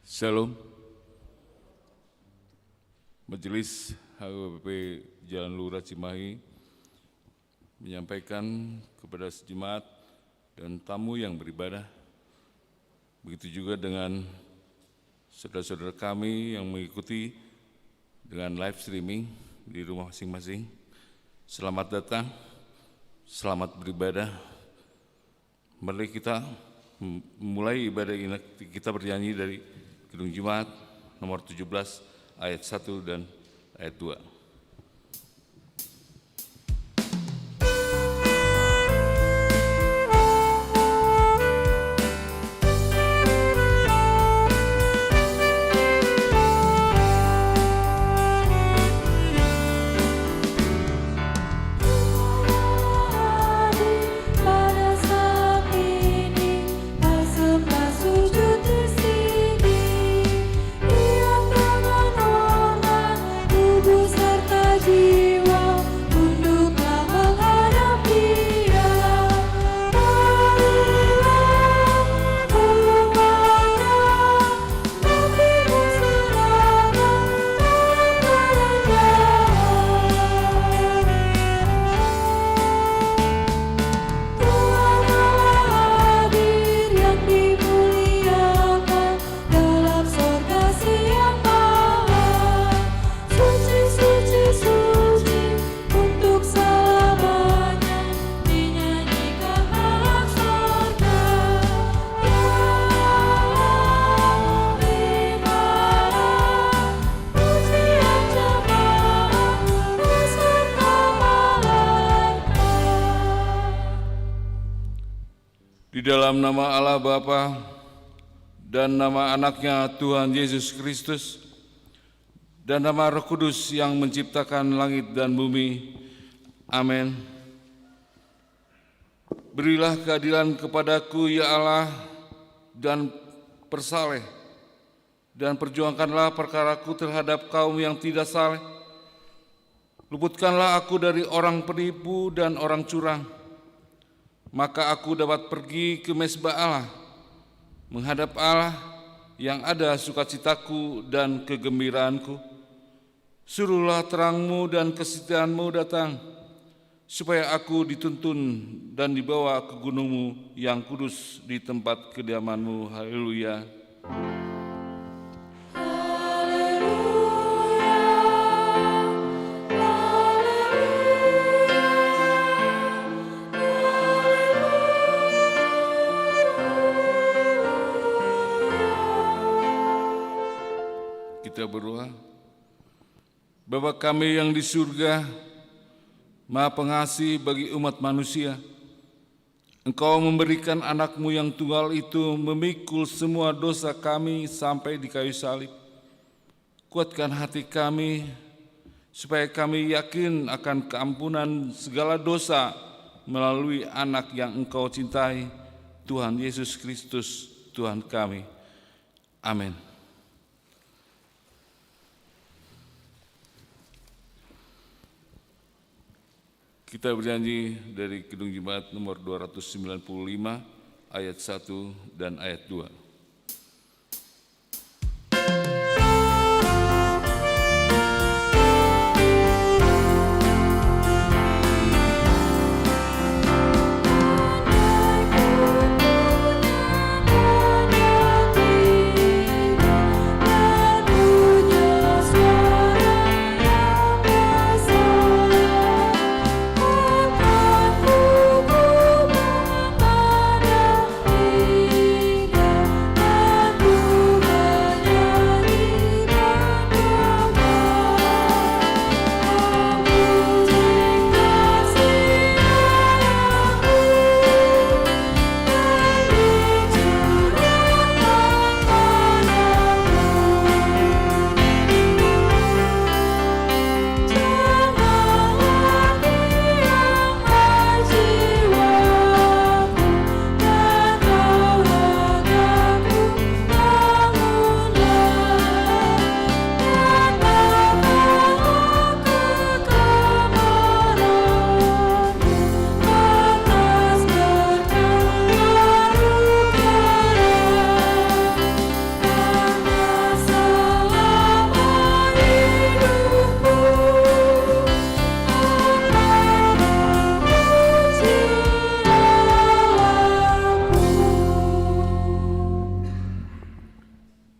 Shalom. Majelis HWP Jalan Lurah Cimahi menyampaikan kepada sejemaat dan tamu yang beribadah, begitu juga dengan saudara-saudara kami yang mengikuti dengan live streaming di rumah masing-masing. Selamat datang, selamat beribadah. Mari kita mulai ibadah ini, kita bernyanyi dari Kidung Jemaat nomor 17 ayat 1 dan ayat 2. Di dalam nama Allah Bapa dan nama anaknya Tuhan Yesus Kristus dan nama Roh Kudus yang menciptakan langit dan bumi. Amin. Berilah keadilan kepadaku ya Allah dan persaleh, dan perjuangkanlah perkaraku terhadap kaum yang tidak saleh. Luputkanlah aku dari orang penipu dan orang curang, maka aku dapat pergi ke mezbah Allah, menghadap Allah yang ada sukacitaku dan kegembiraanku. Suruhlah terangmu dan kesetiaanmu datang, supaya aku dituntun dan dibawa ke gunungmu yang kudus di tempat kediamanmu. Haleluya. Kita berdoa. Bapa kami yang di surga, Maha Pengasih bagi umat manusia, Engkau memberikan anakmu yang tunggal itu memikul semua dosa kami sampai di kayu salib. Kuatkan hati kami supaya kami yakin akan keampunan segala dosa melalui anak yang Engkau cintai, Tuhan Yesus Kristus Tuhan kami. Amin. Kita bernyanyi dari Kidung Jemaat nomor 295 ayat 1 dan ayat 2.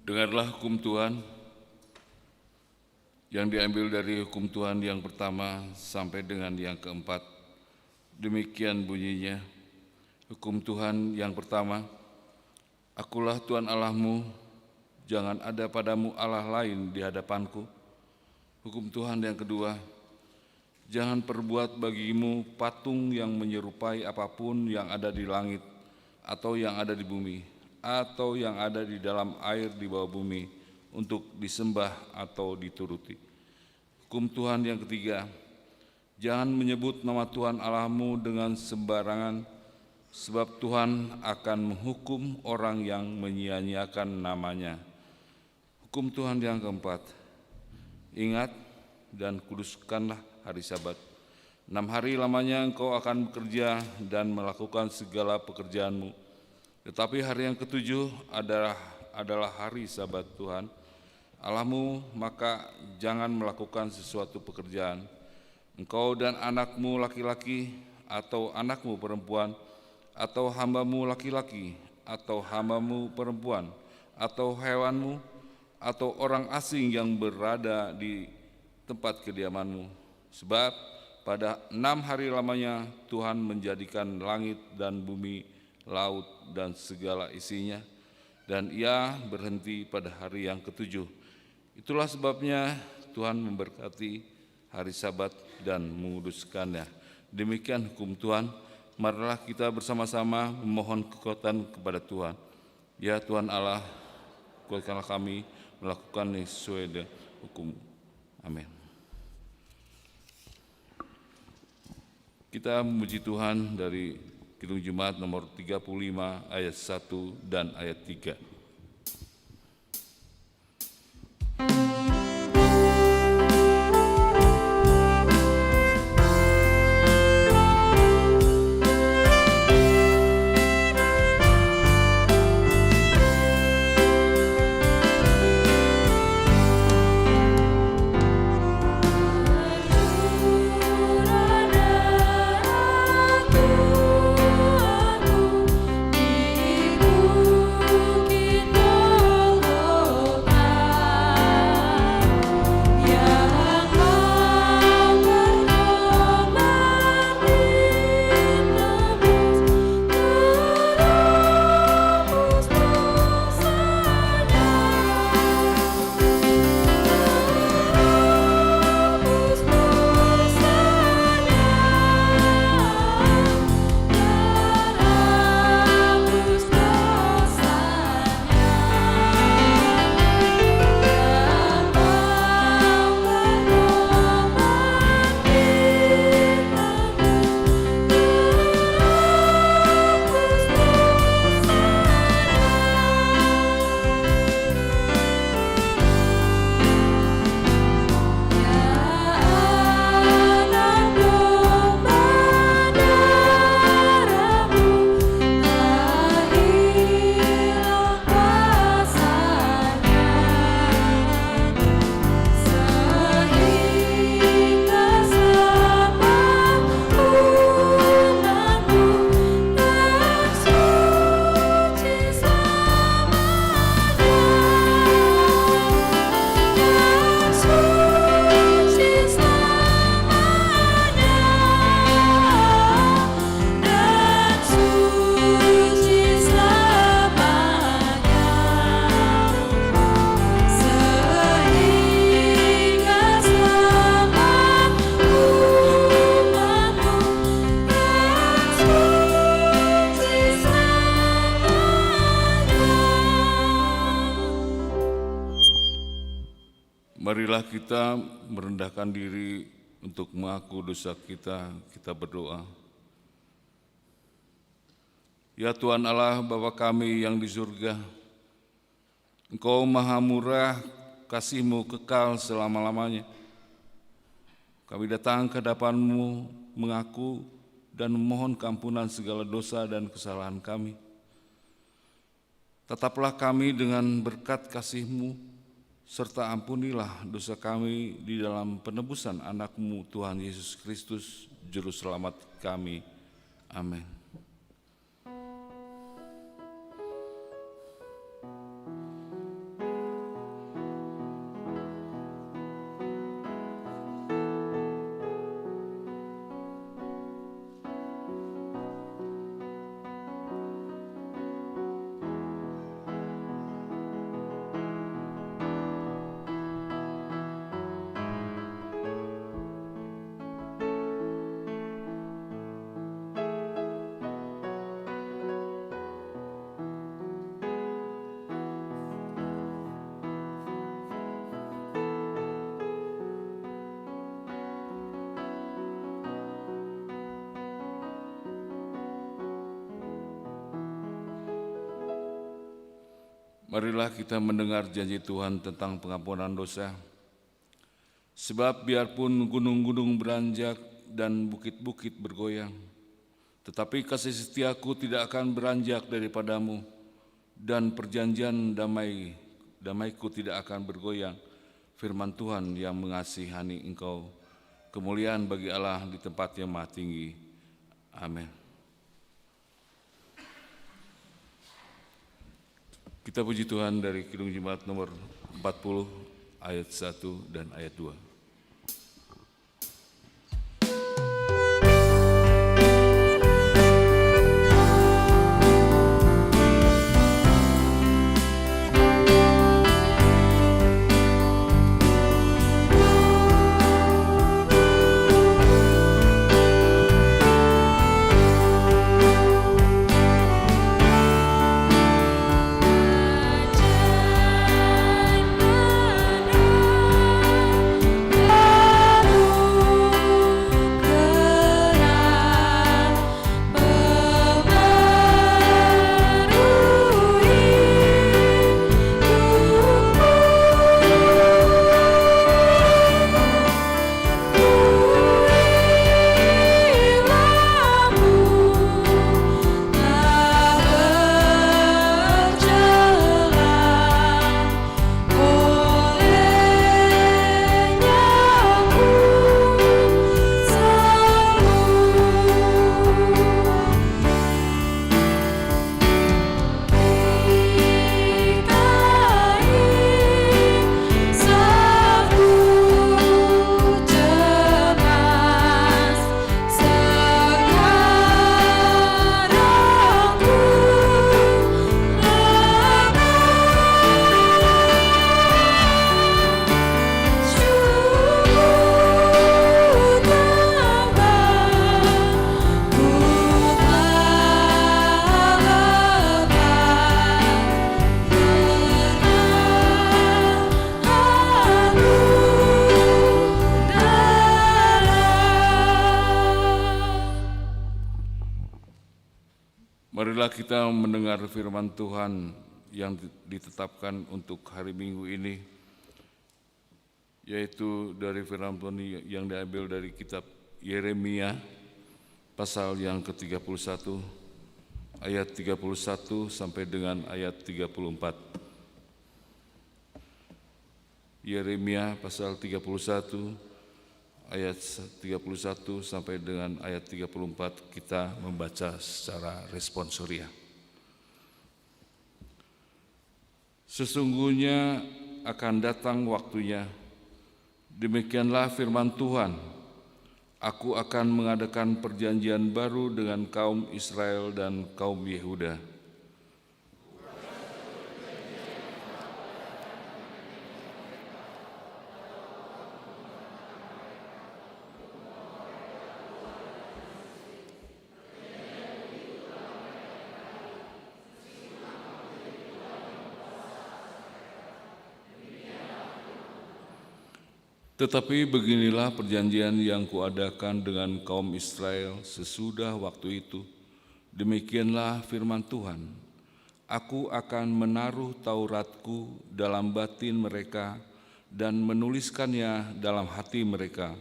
Dengarlah hukum Tuhan yang diambil dari hukum Tuhan yang pertama sampai dengan yang keempat. Demikian bunyinya. Hukum Tuhan yang pertama, Akulah Tuhan Allahmu, jangan ada padamu Allah lain di hadapanku. Hukum Tuhan yang kedua, jangan perbuat bagimu patung yang menyerupai apapun yang ada di langit, atau yang ada di bumi, atau yang ada di dalam air di bawah bumi, untuk disembah atau dituruti. Hukum Tuhan yang ketiga, jangan menyebut nama Tuhan Allahmu dengan sembarangan, sebab Tuhan akan menghukum orang yang menyia-nyiakan namanya. Hukum Tuhan yang keempat, ingat dan kuduskanlah hari Sabat. 6 hari lamanya engkau akan bekerja dan melakukan segala pekerjaanmu. Tetapi hari yang ketujuh adalah hari Sabat Tuhan Allahmu, maka jangan melakukan sesuatu pekerjaan. Engkau dan anakmu laki-laki atau anakmu perempuan, atau hambamu laki-laki atau hambamu perempuan, atau hewanmu, atau orang asing yang berada di tempat kediamanmu. Sebab pada 6 hari lamanya Tuhan menjadikan langit dan bumi, laut dan segala isinya, dan Ia berhenti pada hari yang ketujuh. Itulah sebabnya Tuhan memberkati hari Sabat dan menguduskannya. Demikian hukum Tuhan. Marilah kita bersama-sama memohon kekuatan kepada Tuhan. Ya Tuhan Allah, kuatkanlah kami melakukan sesuai dengan hukum. Amin. Kita memuji Tuhan dari Kidung Jemaat nomor 35 ayat 1 dan ayat 3. Marilah kita merendahkan diri untuk mengaku dosa kita. Kita berdoa. Ya Tuhan Allah, Bapa kami yang di surga, Engkau maha murah, kasih-Mu kekal selama-lamanya. Kami datang ke hadapan-Mu mengaku dan memohon keampunan segala dosa dan kesalahan kami. Tetaplah kami dengan berkat kasih-Mu, serta ampunilah dosa kami di dalam penebusan anak-Mu Tuhan Yesus Kristus, Juru Selamat kami. Amin. Marilah kita mendengar janji Tuhan tentang pengampunan dosa. Sebab biarpun gunung-gunung beranjak dan bukit-bukit bergoyang, tetapi kasih setiaku tidak akan beranjak daripadamu, dan perjanjian damaiku tidak akan bergoyang. Firman Tuhan yang mengasihani engkau. Kemuliaan bagi Allah di tempat yang maha tinggi. Amin. Kita puji Tuhan dari Kidung Jemaat nomor 40 ayat 1 dan ayat 2. Marilah kita mendengar firman Tuhan yang ditetapkan untuk hari Minggu ini, yaitu dari firman Tuhan yang diambil dari kitab Yeremia pasal yang ke-31 ayat 31 sampai dengan ayat 34. Yeremia pasal 31 ayat 31 sampai dengan ayat 34 kita membaca secara responsoria. Sesungguhnya akan datang waktunya, demikianlah firman Tuhan, aku akan mengadakan perjanjian baru dengan kaum Israel dan kaum Yehuda. Tetapi beginilah perjanjian yang kuadakan dengan kaum Israel sesudah waktu itu. Demikianlah firman Tuhan, aku akan menaruh Tauratku dalam batin mereka dan menuliskannya dalam hati mereka.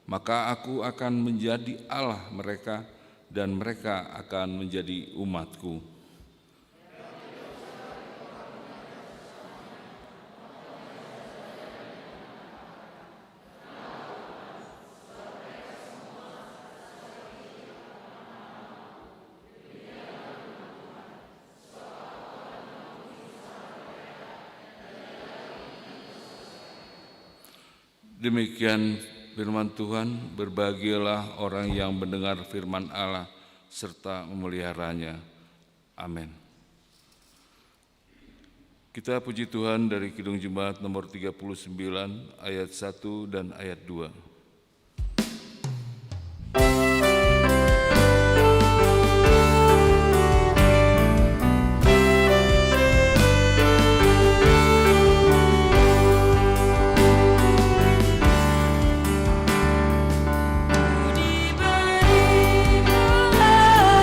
Maka aku akan menjadi Allah mereka dan mereka akan menjadi umatku. Demikian firman Tuhan, berbahagialah orang yang mendengar firman Allah serta memeliharanya. Amin. Kita puji Tuhan dari Kidung Jemaat nomor 39 ayat 1 dan ayat 2.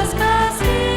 Kasih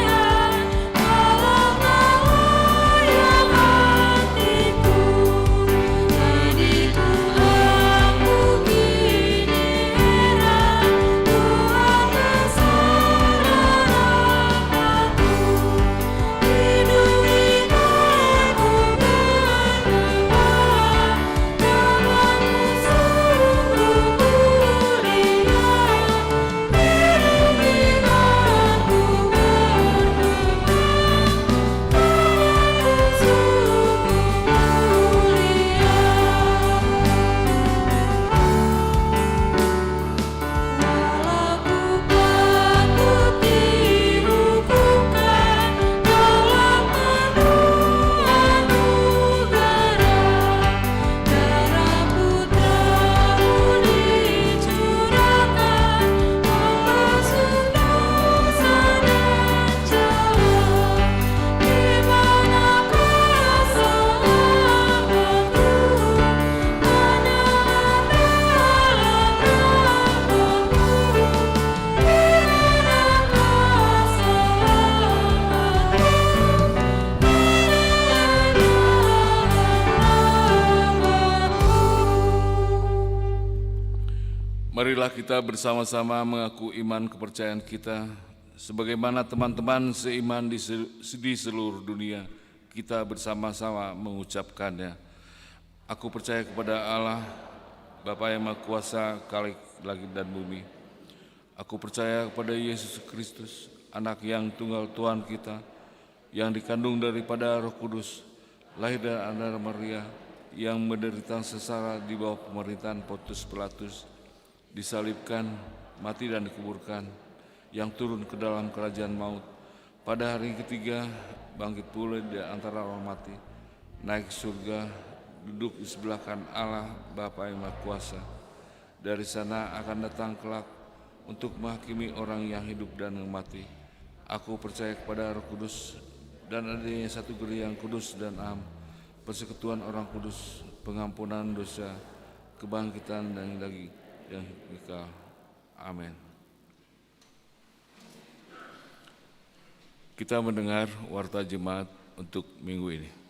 marilah kita bersama-sama mengaku iman kepercayaan kita sebagaimana teman-teman seiman di seluruh dunia. Kita bersama-sama mengucapkannya. Aku percaya kepada Allah, Bapa yang Maha Kuasa, Khalik langit dan bumi. Aku percaya kepada Yesus Kristus, Anak yang tunggal Tuhan kita, yang dikandung daripada Roh Kudus, lahir dari Anda Maria, yang menderita sengsara di bawah pemerintahan Pontius Pilatus, disalibkan, mati dan dikuburkan, yang turun ke dalam kerajaan maut. Pada hari ketiga, bangkit pula di antara orang mati, naik ke surga, duduk di sebelah kanan Allah, Bapa yang Maha Kuasa. Dari sana akan datang kelak untuk menghakimi orang yang hidup dan yang mati. Aku percaya kepada Roh Kudus dan adanya satu gereja yang kudus dan am, persekutuan orang kudus, pengampunan dosa, kebangkitan dan lagi yang kekal. Amin. Kita mendengar warta jemaat untuk minggu ini.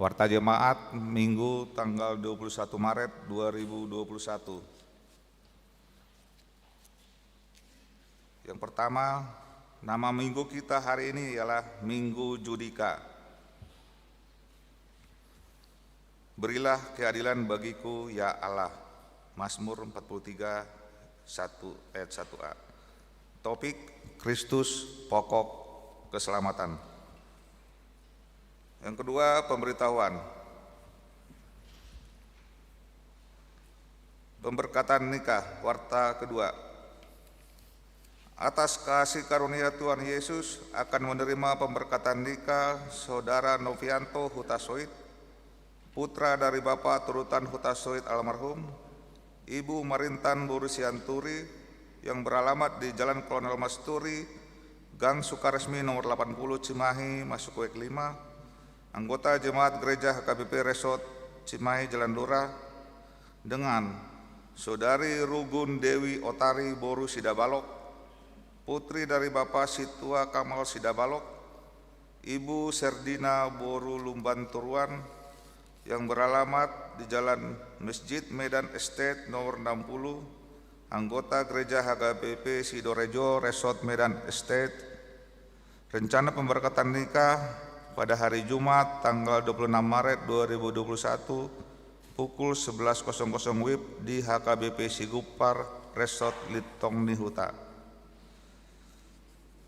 Warta Jemaat Minggu tanggal 21 Maret 2021. Yang pertama, nama minggu kita hari ini ialah Minggu Judika. Berilah keadilan bagiku ya Allah. Mazmur 43 ayat 1a. Topik Kristus pokok keselamatan. Yang kedua, pemberitahuan. Pemberkatan nikah, warta kedua. Atas kasih karunia Tuhan Yesus akan menerima pemberkatan nikah Saudara Novianto Hutasoit, putra dari Bapak turutan Hutasoit almarhum, Ibu Marintan Borusianturi yang beralamat di Jalan Kolonel Masturi, Gang Sukaresmi nomor 80 Cimahi, Masukwek 5, anggota Jemaat Gereja HKBP Resort Cimahi Jalan Lurah, dengan Saudari Rugun Dewi Otari Boru Sidabalok, putri dari Bapak Situa Kamal Sidabalok, Ibu Serdina Boru Lumban Turuan, yang beralamat di Jalan Masjid Medan Estate nomor 60, anggota Gereja HKBP Sidorejo Resort Medan Estate. Rencana pemberkatan nikah pada hari Jumat tanggal 26 Maret 2021 pukul 11.00 WIB di HKBP Sigupar Resort Litong Nihuta.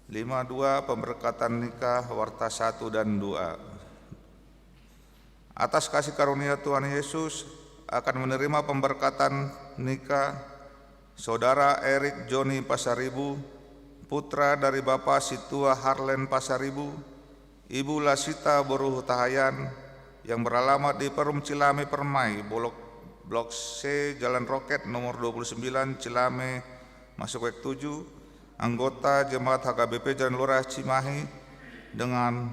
52. Pemberkatan nikah warta 1 dan 2. Atas kasih karunia Tuhan Yesus akan menerima pemberkatan nikah Saudara Erik Joni Pasaribu, putra dari Bapak Situa Harlen Pasaribu, Ibu Lasita Boru Hutahayan, yang beralamat di Perum Cilame Permai, Blok C, Jalan Roket nomor 29 Cilame, Masukwek 7, anggota Jemaat HKBP Jalan Lurah Cimahi, dengan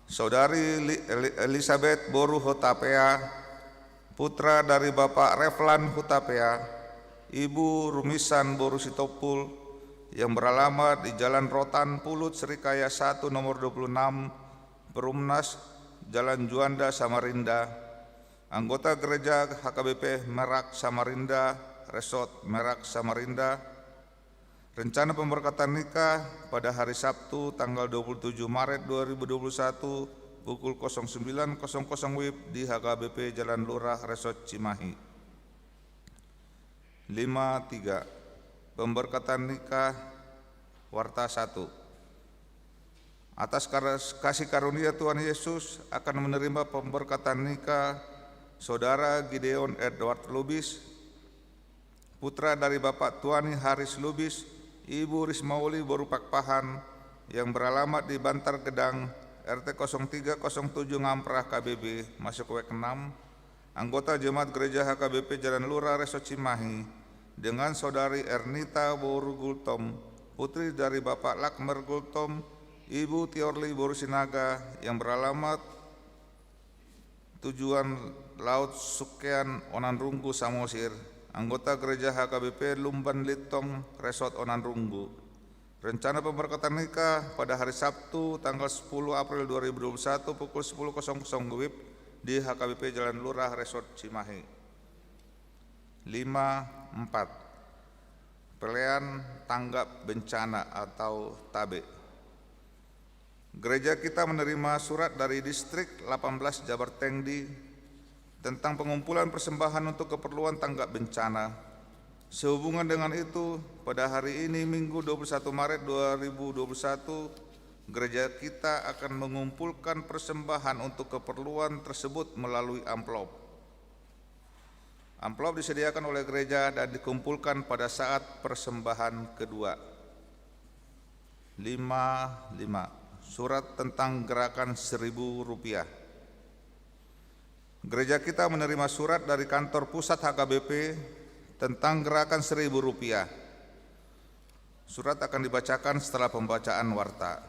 Saudari Elizabeth Boru Hutapea, putra dari Bapak Reflan Hutapea, Ibu Rumisan Boru Sitopul, yang beralamat di Jalan Rotan Pulut Serikaya 1 nomor 26 Perumnas Jalan Juanda Samarinda, anggota Gereja HKBP Merak Samarinda Resort Merak Samarinda. Rencana pemberkatan nikah pada hari Sabtu tanggal 27 Maret 2021 pukul 09.00 WIB di HKBP Jalan Lurah Resort Cimahi. 53. Pemberkatan nikah warta 1. Atas kasih karunia Tuhan Yesus akan menerima pemberkatan nikah Saudara Gideon Edward Lubis, putra dari Bapak Tuani Haris Lubis, Ibu Rismauli Boru Pakpahan, yang beralamat di Bantar Gedang RT 0307 Ngamprah KBB Masukwek 6, anggota Jemaat Gereja HKBP Jalan Lurah Resort Cimahi, dengan Saudari Ernita Boru Gultom, putri dari Bapak Lakmer Gultom, Ibu Tiorli Boru Sinaga, yang beralamat Tujuan Laut Sukean Onanrunggu Samosir, anggota gereja HKBP Lumban Litong Resort Onanrunggu. Rencana pemberkatan nikah pada hari Sabtu tanggal 10 April 2021 pukul 10.00 WIB di HKBP Jalan Lurah Resort Cimahi. 5.4. Pelayan tanggap bencana atau TABE. Gereja kita menerima surat dari Distrik 18 Jabar Tengdi tentang pengumpulan persembahan untuk keperluan tanggap bencana. Sehubungan dengan itu, pada hari ini Minggu 21 Maret 2021, gereja kita akan mengumpulkan persembahan untuk keperluan tersebut melalui amplop. Amplop disediakan oleh gereja dan dikumpulkan pada saat persembahan kedua. 5.5. Surat tentang gerakan Rp1.000. Gereja kita menerima surat dari kantor pusat HKBP tentang gerakan Rp1.000. Surat akan dibacakan setelah pembacaan warta.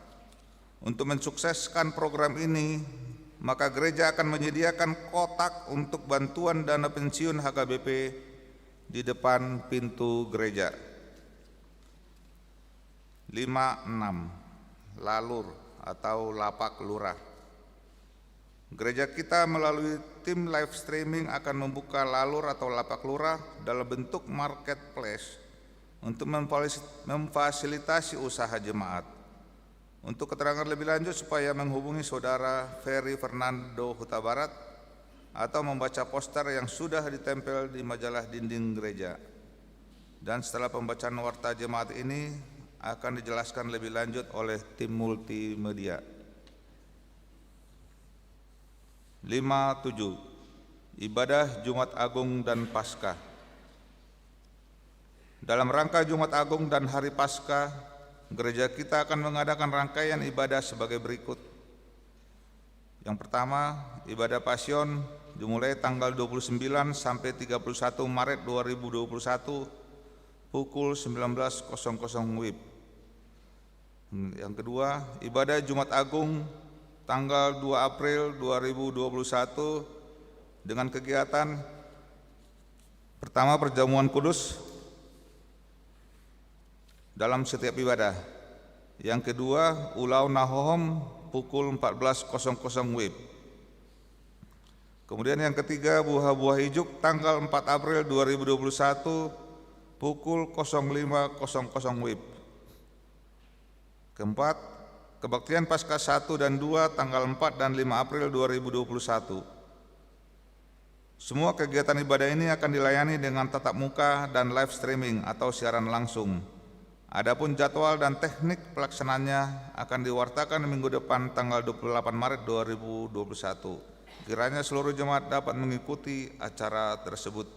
Untuk mensukseskan program ini, maka gereja akan menyediakan kotak untuk bantuan dana pensiun HKBP di depan pintu gereja. 5.6. Lalur atau lapak lurah. Gereja kita melalui tim live streaming akan membuka lalur atau lapak lurah dalam bentuk marketplace untuk memfasilitasi usaha jemaat. Untuk keterangan lebih lanjut supaya menghubungi Saudara Ferry Fernando Huta Barat atau membaca poster yang sudah ditempel di majalah dinding gereja. Dan setelah pembacaan warta jemaat ini akan dijelaskan lebih lanjut oleh tim multimedia. 5.7. Ibadah Jumat Agung dan Paskah. Dalam rangka Jumat Agung dan Hari Paskah, gereja kita akan mengadakan rangkaian ibadah sebagai berikut. Yang pertama, ibadah Pasion dimulai tanggal 29 sampai 31 Maret 2021 pukul 19.00 WIB. Yang kedua, ibadah Jumat Agung tanggal 2 April 2021 dengan kegiatan pertama perjamuan kudus dalam setiap ibadah. Yang kedua, ulau nahohom pukul 14.00 WIB. Kemudian yang ketiga, buah-buah ijuk tanggal 4 April 2021 pukul 05.00 WIB. Keempat, kebaktian Paskah 1 dan 2 tanggal 4 dan 5 April 2021. Semua kegiatan ibadah ini akan dilayani dengan tatap muka dan live streaming atau siaran langsung. Adapun jadwal dan teknik pelaksananya akan diwartakan minggu depan tanggal 28 Maret 2021. Kiranya seluruh jemaat dapat mengikuti acara tersebut.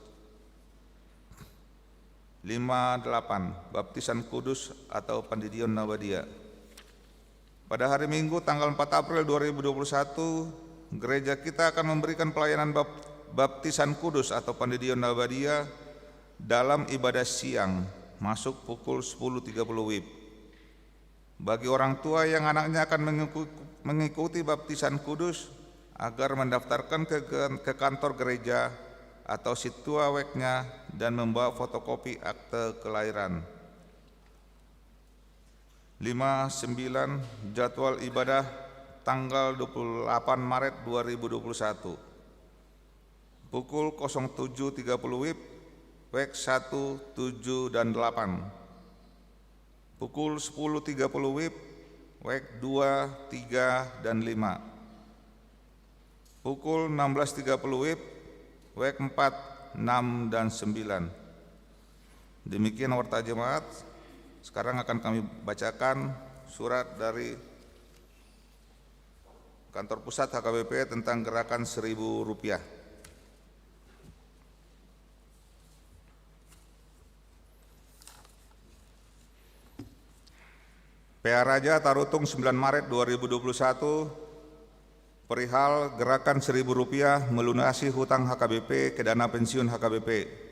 5.8. Baptisan Kudus atau Pandidion Nabadia. Pada hari Minggu tanggal 4 April 2021, gereja kita akan memberikan pelayanan baptisan kudus atau Pandidion Nabadia dalam ibadah siang, masuk pukul 10.30 WIB. Bagi orang tua yang anaknya akan mengikuti baptisan kudus, agar mendaftarkan ke kantor gereja atau situa weknya dan membawa fotokopi akte kelahiran. 5.9. Jadwal ibadah tanggal 28 Maret 2021 pukul 07.30 WIB, WEK 1, 7, dan 8. Pukul 10.30 WIB, WEK 2, 3, dan 5. Pukul 16.30 WIB, WEK 4, 6, dan 9. Demikian warta jemaat. Sekarang akan kami bacakan surat dari kantor pusat HKBP tentang gerakan Rp1.000. PA Raja Tarutung 9 Maret 2021 perihal gerakan Rp1.000 melunasi hutang HKBP ke dana pensiun HKBP.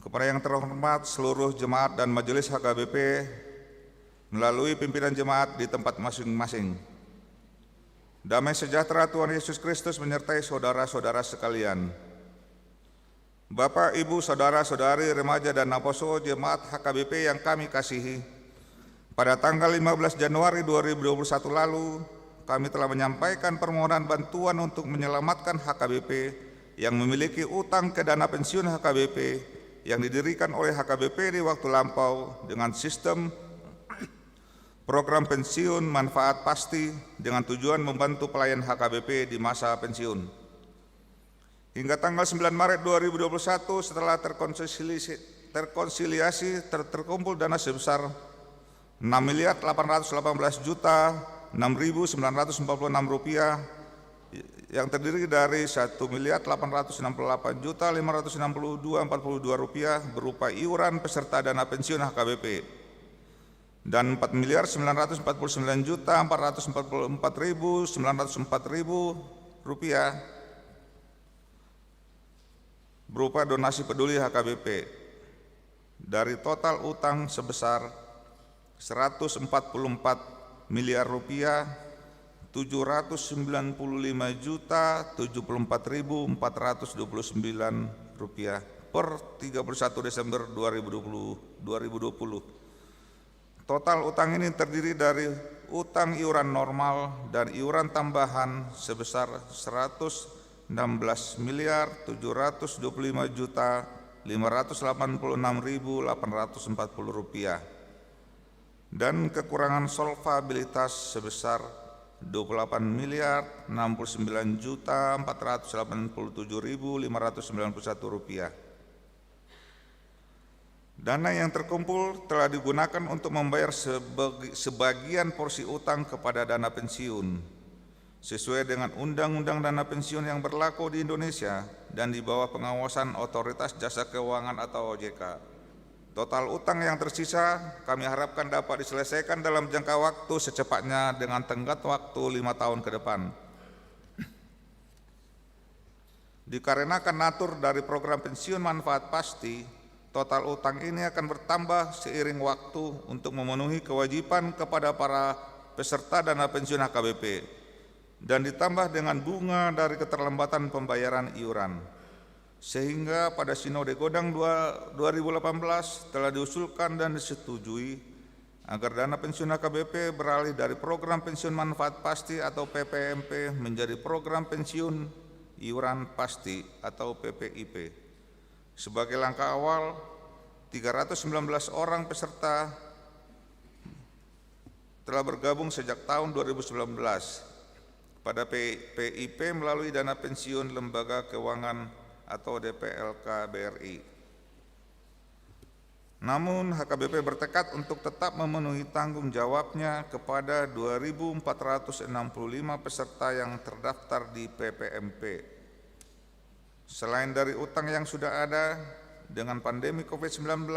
Kepada yang terhormat seluruh jemaat dan majelis HKBP melalui pimpinan jemaat di tempat masing-masing. Damai sejahtera Tuhan Yesus Kristus menyertai saudara-saudara sekalian. Bapak, Ibu, saudara-saudari, remaja dan aposo jemaat HKBP yang kami kasihi, pada tanggal 15 Januari 2021 lalu, kami telah menyampaikan permohonan bantuan untuk menyelamatkan HKBP yang memiliki utang ke dana pensiun HKBP yang didirikan oleh HKBP di waktu lampau dengan sistem program pensiun manfaat pasti dengan tujuan membantu pelayan HKBP di masa pensiun. Hingga tanggal 9 Maret 2021 setelah terkonsiliasi terkumpul dana sebesar 6.818.6.946 rupiah yang terdiri dari 1.868.562.42 rupiah berupa iuran peserta dana pensiun HKBP dan 4.944.444.904 rupiah berupa donasi peduli HKBP dari total utang sebesar 144 miliar rupiah 795.074.429 rupiah per 31 Desember 2020. Total utang ini terdiri dari utang iuran normal dan iuran tambahan sebesar 116.725.586.840 rupiah dan kekurangan solvabilitas sebesar 28.069.487.591 rupiah. Dana yang terkumpul telah digunakan untuk membayar sebagian porsi utang kepada dana pensiun sesuai dengan Undang-Undang Dana Pensiun yang berlaku di Indonesia dan di bawah pengawasan Otoritas Jasa Keuangan atau OJK. Total utang yang tersisa kami harapkan dapat diselesaikan dalam jangka waktu secepatnya dengan tenggat waktu 5 tahun ke depan. Dikarenakan natur dari program pensiun manfaat pasti, total utang ini akan bertambah seiring waktu untuk memenuhi kewajiban kepada para peserta dana pensiun HKBP dan ditambah dengan bunga dari keterlambatan pembayaran iuran. Sehingga pada Sinode Godang 2018 telah diusulkan dan disetujui agar dana pensiun HKBP beralih dari program pensiun manfaat pasti atau PPMP menjadi program pensiun iuran pasti atau PPIP. Sebagai langkah awal, 319 orang peserta telah bergabung sejak tahun 2019 pada PIP melalui dana pensiun lembaga keuangan atau DPLK BRI. Namun HKBP bertekad untuk tetap memenuhi tanggung jawabnya kepada 2.465 peserta yang terdaftar di PPMP. Selain dari utang yang sudah ada, dengan pandemi COVID-19,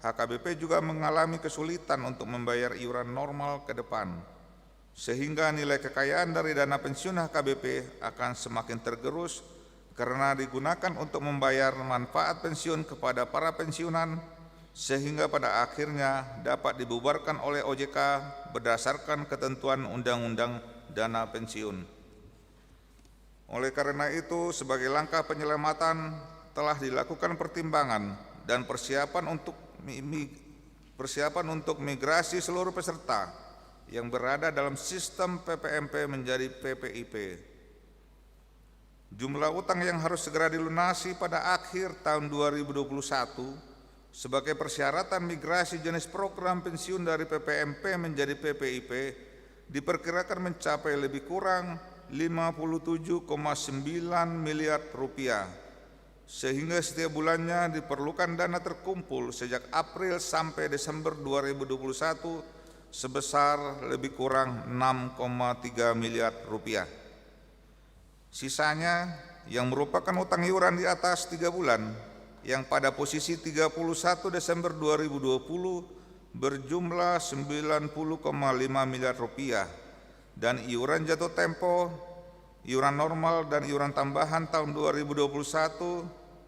HKBP juga mengalami kesulitan untuk membayar iuran normal ke depan, sehingga nilai kekayaan dari dana pensiun HKBP akan semakin tergerus karena digunakan untuk membayar manfaat pensiun kepada para pensiunan, sehingga pada akhirnya dapat dibubarkan oleh OJK berdasarkan ketentuan Undang-Undang Dana Pensiun. Oleh karena itu, sebagai langkah penyelamatan telah dilakukan pertimbangan dan persiapan untuk migrasi seluruh peserta yang berada dalam sistem PPMP menjadi PPIP. Jumlah utang yang harus segera dilunasi pada akhir tahun 2021 sebagai persyaratan migrasi jenis program pensiun dari PPMP menjadi PPIP diperkirakan mencapai lebih kurang 57,9 miliar rupiah, sehingga setiap bulannya diperlukan dana terkumpul sejak April sampai Desember 2021 sebesar lebih kurang 6,3 miliar rupiah. Sisanya yang merupakan utang iuran di atas 3 bulan yang pada posisi 31 Desember 2020 berjumlah 90,5 miliar rupiah dan iuran jatuh tempo, iuran normal dan iuran tambahan tahun 2021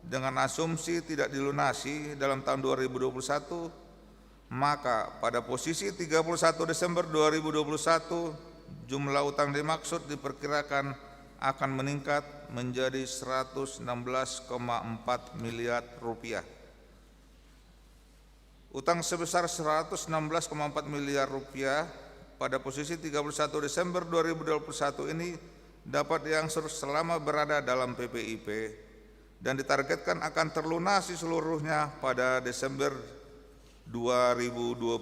dengan asumsi tidak dilunasi dalam tahun 2021, maka pada posisi 31 Desember 2021 jumlah utang dimaksud diperkirakan akan meningkat menjadi 116,4 miliar rupiah. Utang sebesar 116,4 miliar rupiah pada posisi 31 Desember 2021 ini dapat diangsur selama berada dalam PPIP dan ditargetkan akan terlunasi seluruhnya pada Desember 2025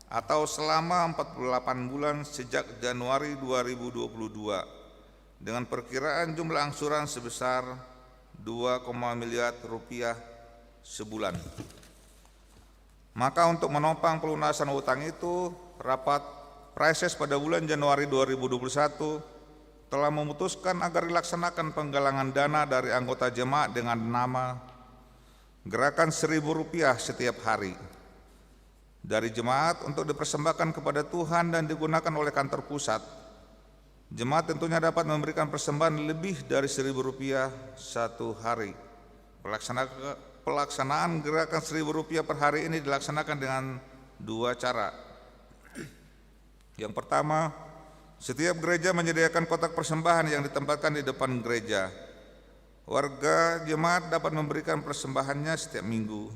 atau selama 48 bulan sejak Januari 2022 dengan perkiraan jumlah angsuran sebesar 2, miliar rupiah sebulan. Maka untuk menopang pelunasan utang itu, rapat Praeses pada bulan Januari 2021 telah memutuskan agar dilaksanakan penggalangan dana dari anggota jemaat dengan nama Gerakan Rp1.000 setiap hari dari jemaat untuk dipersembahkan kepada Tuhan dan digunakan oleh kantor pusat. Jemaat tentunya dapat memberikan persembahan lebih dari Rp1.000 satu hari. Pelaksanaan gerakan Rp1.000 per hari ini dilaksanakan dengan dua cara. Yang pertama, setiap gereja menyediakan kotak persembahan yang ditempatkan di depan gereja. Warga jemaat dapat memberikan persembahannya setiap minggu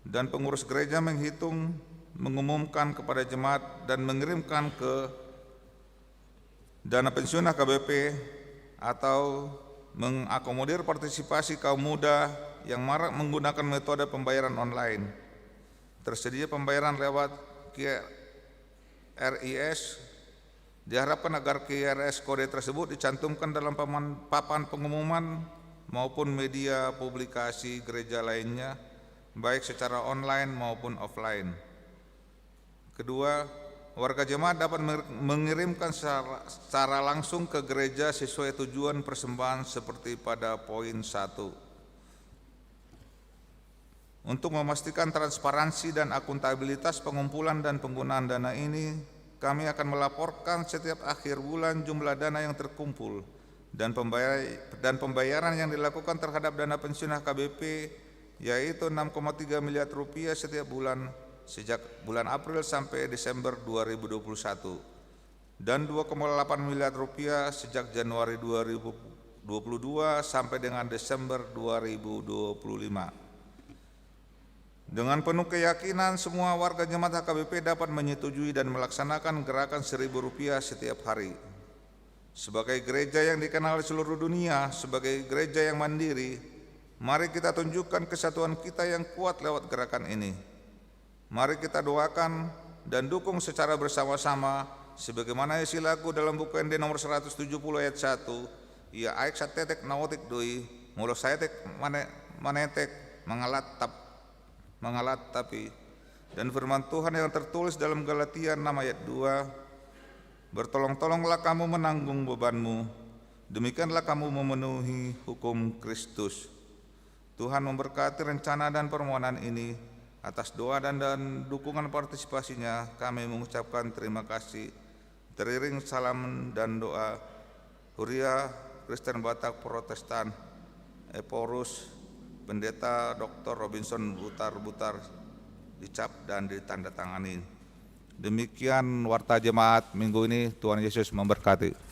dan pengurus gereja menghitung, mengumumkan kepada jemaat dan mengirimkan ke dana pensiun HKBP atau mengakomodir partisipasi kaum muda yang marak menggunakan metode pembayaran online. Tersedia pembayaran lewat QRIS. Diharapkan agar QRIS kode tersebut dicantumkan dalam papan pengumuman maupun media publikasi gereja lainnya, baik secara online maupun offline. Kedua, warga jemaat dapat mengirimkan secara langsung ke gereja sesuai tujuan persembahan seperti pada poin 1. Untuk memastikan transparansi dan akuntabilitas pengumpulan dan penggunaan dana ini, kami akan melaporkan setiap akhir bulan jumlah dana yang terkumpul dan pembayaran yang dilakukan terhadap dana pensiun HKBP, yaitu 6,3 miliar rupiah setiap bulan sejak bulan April sampai Desember 2021 dan 2,8 miliar rupiah sejak Januari 2022 sampai dengan Desember 2025. Dengan penuh keyakinan semua warga jemaat HKBP dapat menyetujui dan melaksanakan gerakan Rp1.000 setiap hari. Sebagai gereja yang dikenal di seluruh dunia sebagai gereja yang mandiri, mari kita tunjukkan kesatuan kita yang kuat lewat gerakan ini. Mari kita doakan dan dukung secara bersama-sama sebagaimana isi lagu dalam buku ND nomor 170 ayat 1. Ya aik satetek nawotik doi, mulo saetek manetek mengalat tapi. Dan firman Tuhan yang tertulis dalam Galatia 6 ayat 2. Bertolong-tolonglah kamu menanggung bebanmu, demikianlah kamu memenuhi hukum Kristus. Tuhan memberkati rencana dan permohonan ini. Atas doa dan dukungan partisipasinya, kami mengucapkan terima kasih. Teriring salam dan doa, Huria Kristen Batak Protestan, Eporus, Pendeta Dr. Robinson Butar dicap dan ditandatangani. Demikian warta jemaat minggu ini. Tuhan Yesus memberkati.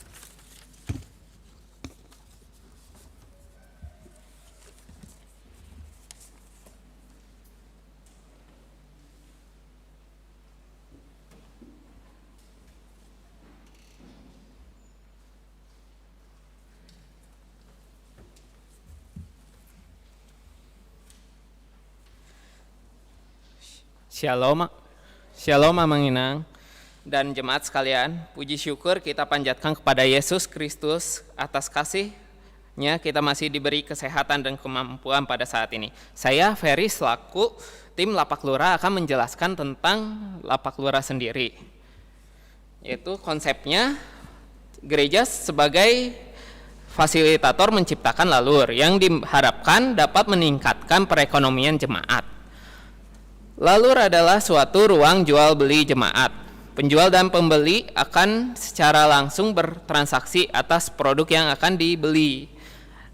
Shalom Amang Inang dan jemaat sekalian, puji syukur kita panjatkan kepada Yesus Kristus atas kasih-Nya kita masih diberi kesehatan dan kemampuan pada saat ini. Saya Ferry selaku tim Lapak Lurah akan menjelaskan tentang Lapak Lurah sendiri. Yaitu konsepnya gereja sebagai fasilitator menciptakan lalur yang diharapkan dapat meningkatkan perekonomian jemaat. Lalur adalah suatu ruang jual beli jemaat. Penjual dan pembeli akan secara langsung bertransaksi atas produk yang akan dibeli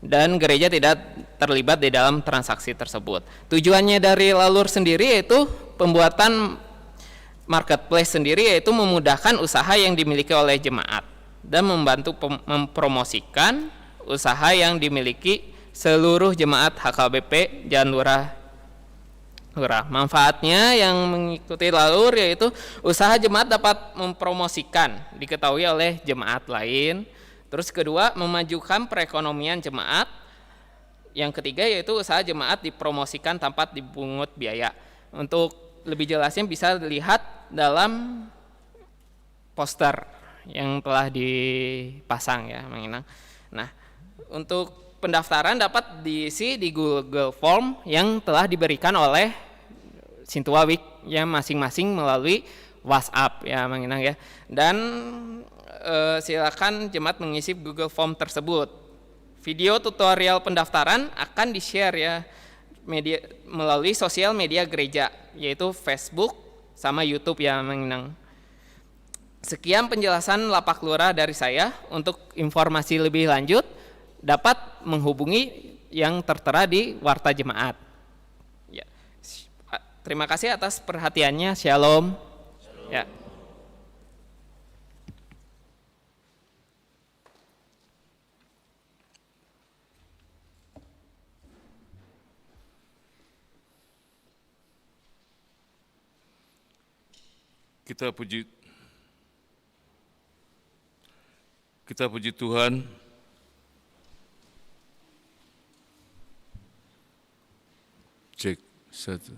dan gereja tidak terlibat di dalam transaksi tersebut. Tujuannya dari lalur sendiri yaitu pembuatan marketplace sendiri yaitu memudahkan usaha yang dimiliki oleh jemaat dan membantu mempromosikan usaha yang dimiliki seluruh jemaat HKBP Jalan Lurah. Manfaatnya yang mengikuti lalur yaitu usaha jemaat dapat mempromosikan, diketahui oleh jemaat lain. Terus kedua, memajukan perekonomian jemaat. Yang ketiga yaitu usaha jemaat dipromosikan tanpa dipungut biaya. Untuk lebih jelasnya bisa dilihat dalam poster yang telah dipasang ya, Mang Inang. Nah, untuk pendaftaran dapat diisi di Google Form yang telah diberikan oleh Sintua Week ya, masing-masing melalui WhatsApp ya, Mang Inang ya. Dan silakan jemaat mengisi Google Form tersebut. Video tutorial pendaftaran akan di-share ya melalui sosial media gereja, yaitu Facebook sama YouTube ya, Mang Inang. Sekian penjelasan Lapak Lurah dari saya. Untuk informasi lebih lanjut dapat menghubungi yang tertera di Warta Jemaat. Ya. Terima kasih atas perhatiannya. Shalom. Ya. Kita puji Tuhan cek satu.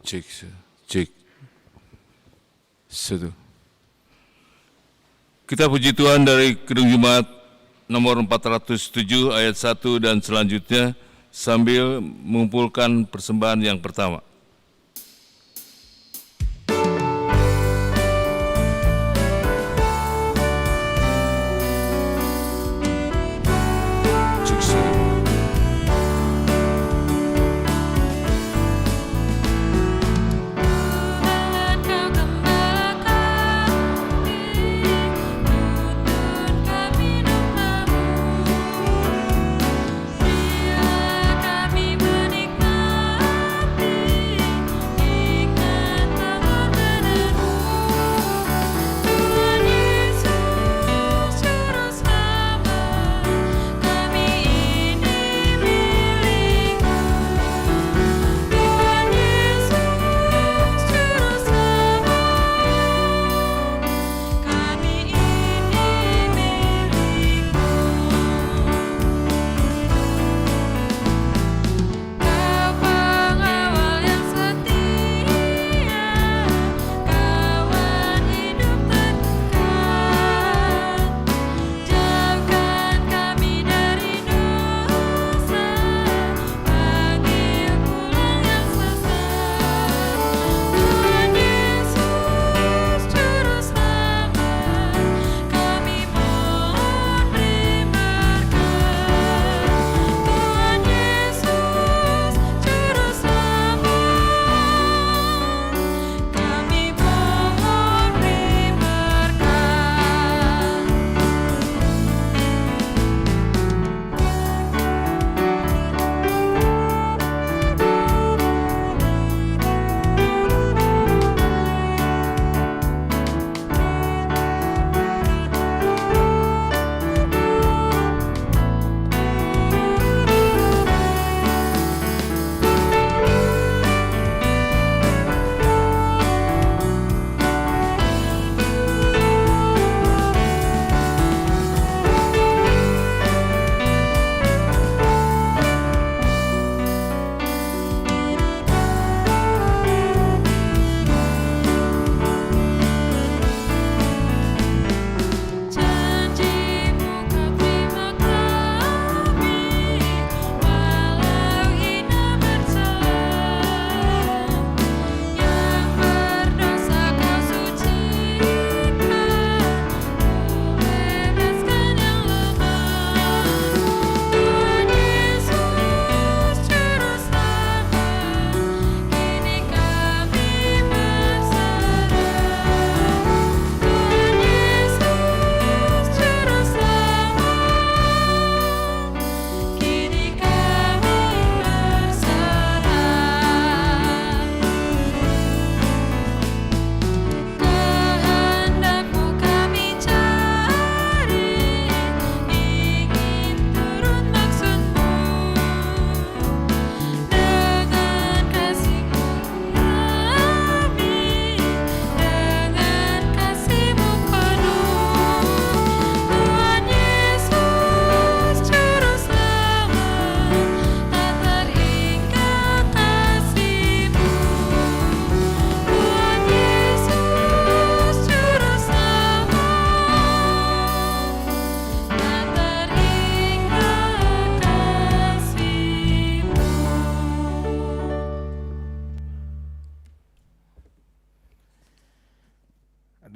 Cek satu. Kita puji Tuhan dari Gedung Jemaat nomor 407 ayat 1 dan selanjutnya sambil mengumpulkan persembahan yang pertama. Kami menikmati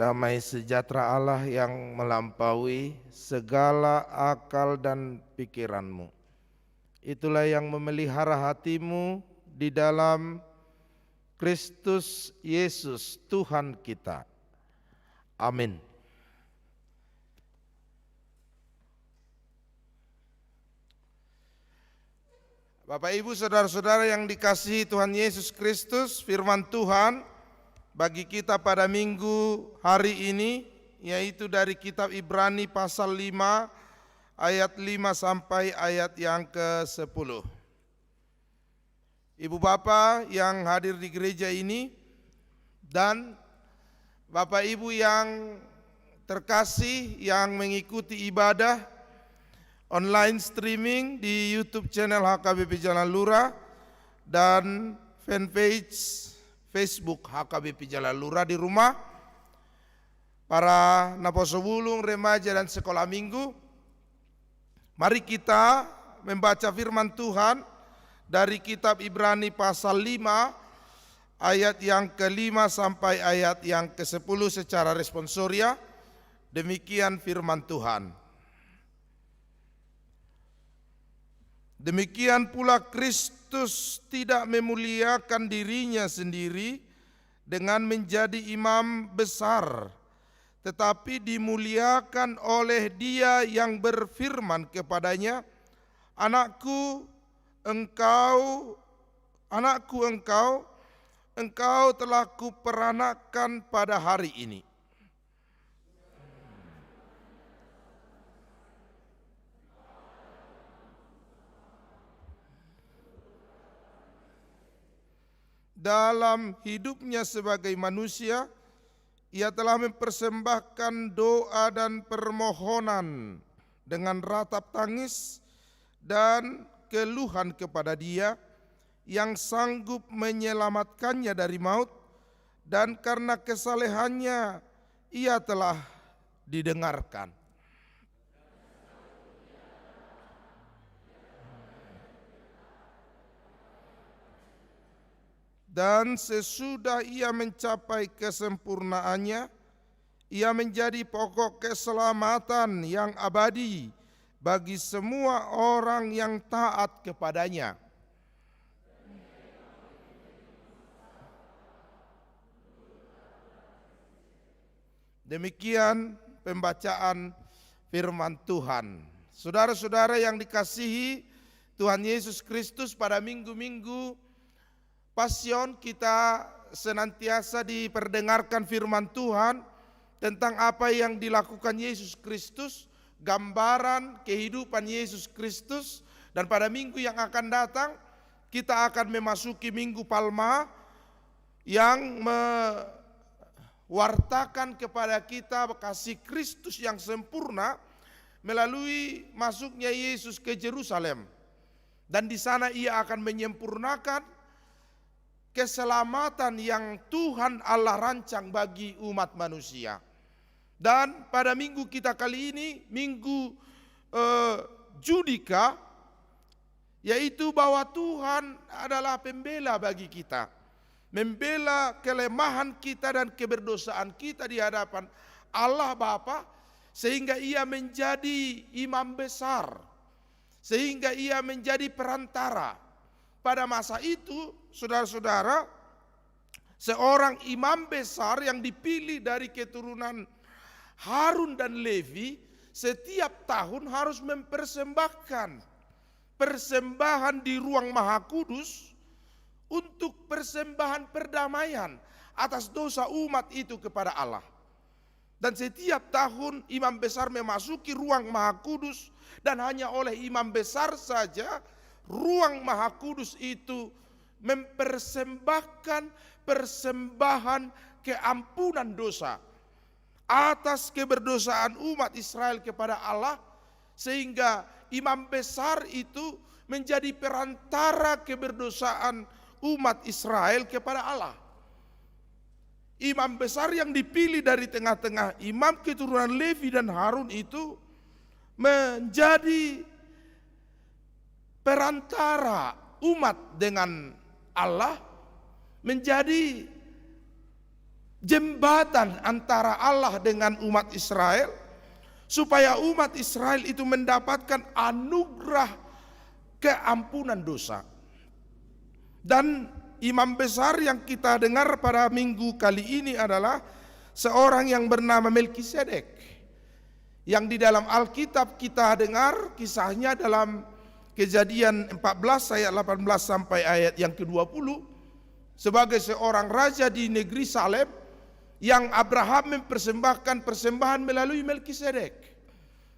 damai sejahtera Allah yang melampaui segala akal dan pikiranmu. Itulah yang memelihara hatimu di dalam Kristus Yesus Tuhan kita. Amin. Bapak Ibu saudara-saudara yang dikasihi Tuhan Yesus Kristus, firman Tuhan bagi kita pada minggu hari ini yaitu dari kitab Ibrani pasal 5 ayat 5 sampai ayat yang ke-10. Ibu bapak yang hadir di gereja ini dan Bapak Ibu yang terkasih yang mengikuti ibadah online streaming di YouTube channel HKBP Jalan Lurah dan fanpage Facebook HKBP Jalan Lurah di rumah, para naposobulung, remaja dan sekolah minggu. Mari kita membaca firman Tuhan dari kitab Ibrani pasal 5 ayat yang ke-5 sampai ayat yang ke-10 secara responsoria. Demikian firman Tuhan. Demikian pula Kristus tidak memuliakan dirinya sendiri dengan menjadi imam besar, tetapi dimuliakan oleh Dia yang berfirman kepadanya, Anakku engkau telah kuperanakkan pada hari ini. Dalam hidupnya sebagai manusia, ia telah mempersembahkan doa dan permohonan dengan ratap tangis dan keluhan kepada Dia yang sanggup menyelamatkannya dari maut, dan karena kesalehannya ia telah didengarkan. Dan sesudah ia mencapai kesempurnaannya, ia menjadi pokok keselamatan yang abadi bagi semua orang yang taat kepadanya. Demikian pembacaan firman Tuhan. Saudara-saudara yang dikasihi Tuhan Yesus Kristus, pada minggu-minggu Pasion kita senantiasa diperdengarkan firman Tuhan tentang apa yang dilakukan Yesus Kristus, gambaran kehidupan Yesus Kristus, dan pada minggu yang akan datang kita akan memasuki Minggu Palma yang mewartakan kepada kita kasih Kristus yang sempurna melalui masuknya Yesus ke Yerusalem, dan di sana ia akan menyempurnakan keselamatan yang Tuhan Allah rancang bagi umat manusia. Dan pada minggu kita kali ini, minggu Judika, yaitu bahwa Tuhan adalah pembela bagi kita, membela kelemahan kita dan keberdosaan kita di hadapan Allah Bapa, sehingga ia menjadi imam besar, sehingga ia menjadi perantara. Pada masa itu, saudara-saudara, seorang imam besar yang dipilih dari keturunan Harun dan Levi setiap tahun harus mempersembahkan persembahan di ruang Maha Kudus untuk persembahan perdamaian atas dosa umat itu kepada Allah. Dan setiap tahun imam besar memasuki ruang Maha Kudus, dan hanya oleh imam besar saja ruang Maha Kudus itu mempersembahkan persembahan keampunan dosa atas keberdosaan umat Israel kepada Allah, sehingga imam besar itu menjadi perantara keberdosaan umat Israel kepada Allah. Imam besar yang dipilih dari tengah-tengah imam keturunan Levi dan Harun itu menjadi perantara umat dengan Allah, menjadi jembatan antara Allah dengan umat Israel, supaya umat Israel itu mendapatkan anugerah keampunan dosa. Dan imam besar yang kita dengar pada minggu kali ini adalah seorang yang bernama Melkisedek, yang di dalam Alkitab kita dengar kisahnya dalam Kejadian 14 ayat 18 sampai ayat yang ke-20, sebagai seorang raja di negeri Salem yang Abraham mempersembahkan persembahan melalui Melkisedek.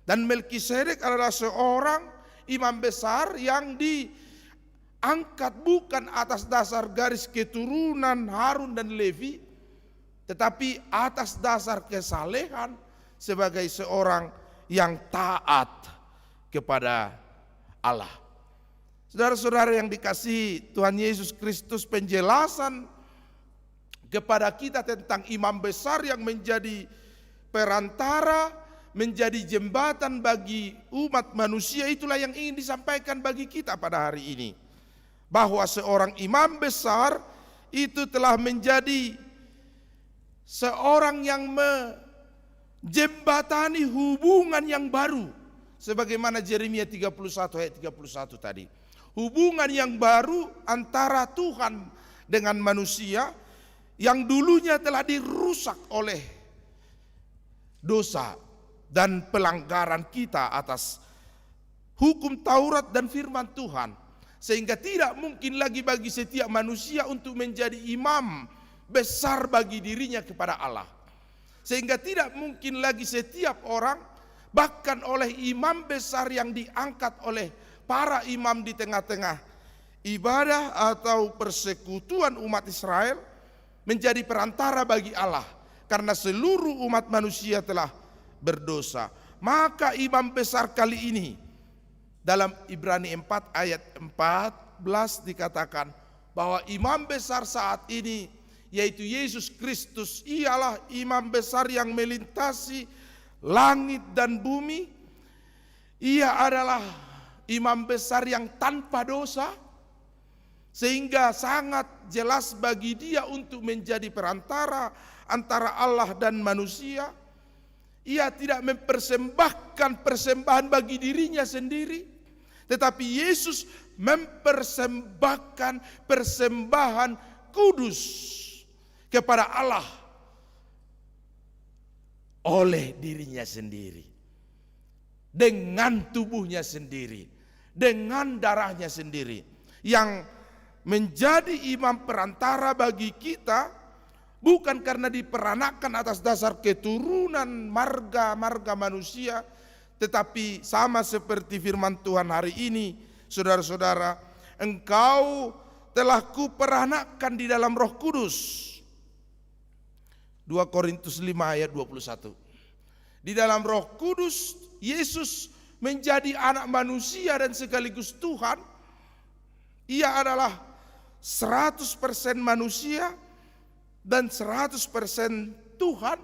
Dan Melkisedek adalah seorang imam besar yang diangkat bukan atas dasar garis keturunan Harun dan Levi, tetapi atas dasar kesalehan sebagai seorang yang taat kepada Allah. Saudara-saudara yang dikasihi Tuhan Yesus Kristus, penjelasan kepada kita tentang imam besar yang menjadi perantara, menjadi jembatan bagi umat manusia, itulah yang ingin disampaikan bagi kita pada hari ini. Bahwa seorang imam besar itu telah menjadi seorang yang menjembatani hubungan yang baru. Sebagaimana Yeremia 31 ayat 31 tadi. Hubungan yang baru antara Tuhan dengan manusia yang dulunya telah dirusak oleh dosa dan pelanggaran kita atas hukum Taurat dan firman Tuhan. Sehingga tidak mungkin lagi bagi setiap manusia untuk menjadi imam besar bagi dirinya kepada Allah. Sehingga tidak mungkin lagi setiap orang, bahkan oleh imam besar yang diangkat oleh para imam di tengah-tengah ibadah atau persekutuan umat Israel, menjadi perantara bagi Allah. Karena seluruh umat manusia telah berdosa. Maka imam besar kali ini dalam Ibrani 4 ayat 14 dikatakan bahwa imam besar saat ini yaitu Yesus Kristus ialah imam besar yang melintasi langit dan bumi. Ia adalah imam besar yang tanpa dosa, sehingga sangat jelas bagi dia untuk menjadi perantara antara Allah dan manusia. Ia tidak mempersembahkan persembahan bagi dirinya sendiri, tetapi Yesus mempersembahkan persembahan kudus kepada Allah oleh dirinya sendiri, dengan tubuhnya sendiri, dengan darahnya sendiri, yang menjadi imam perantara bagi kita, bukan karena diperanakan atas dasar keturunan marga manusia, tetapi sama seperti firman Tuhan hari ini, saudara-saudara, engkau telah kuperanakan di dalam Roh Kudus. 2 Korintus 5 ayat 21. Di dalam Roh Kudus Yesus menjadi anak manusia dan sekaligus Tuhan. Ia adalah 100% manusia dan 100% Tuhan.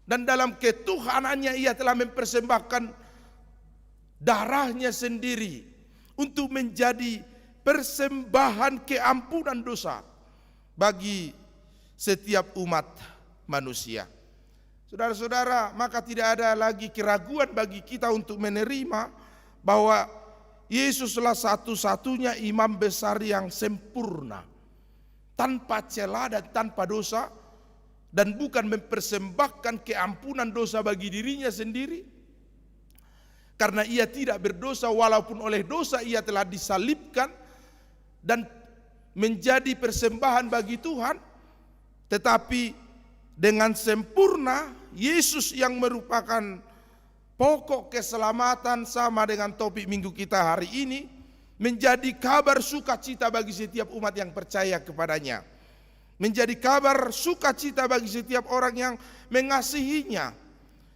Dan dalam ketuhanannya ia telah mempersembahkan darahnya sendiri untuk menjadi persembahan keampunan dosa bagi setiap umat manusia. Saudara-saudara, maka tidak ada lagi keraguan bagi kita untuk menerima bahwa Yesuslah satu-satunya imam besar yang sempurna, tanpa celah dan tanpa dosa, dan bukan mempersembahkan keampunan dosa bagi dirinya sendiri. Karena ia tidak berdosa, walaupun oleh dosa ia telah disalibkan dan menjadi persembahan bagi Tuhan. Tetapi dengan sempurna, Yesus yang merupakan pokok keselamatan, sama dengan topik minggu kita hari ini, menjadi kabar sukacita bagi setiap umat yang percaya kepadanya. Menjadi kabar sukacita bagi setiap orang yang mengasihinya,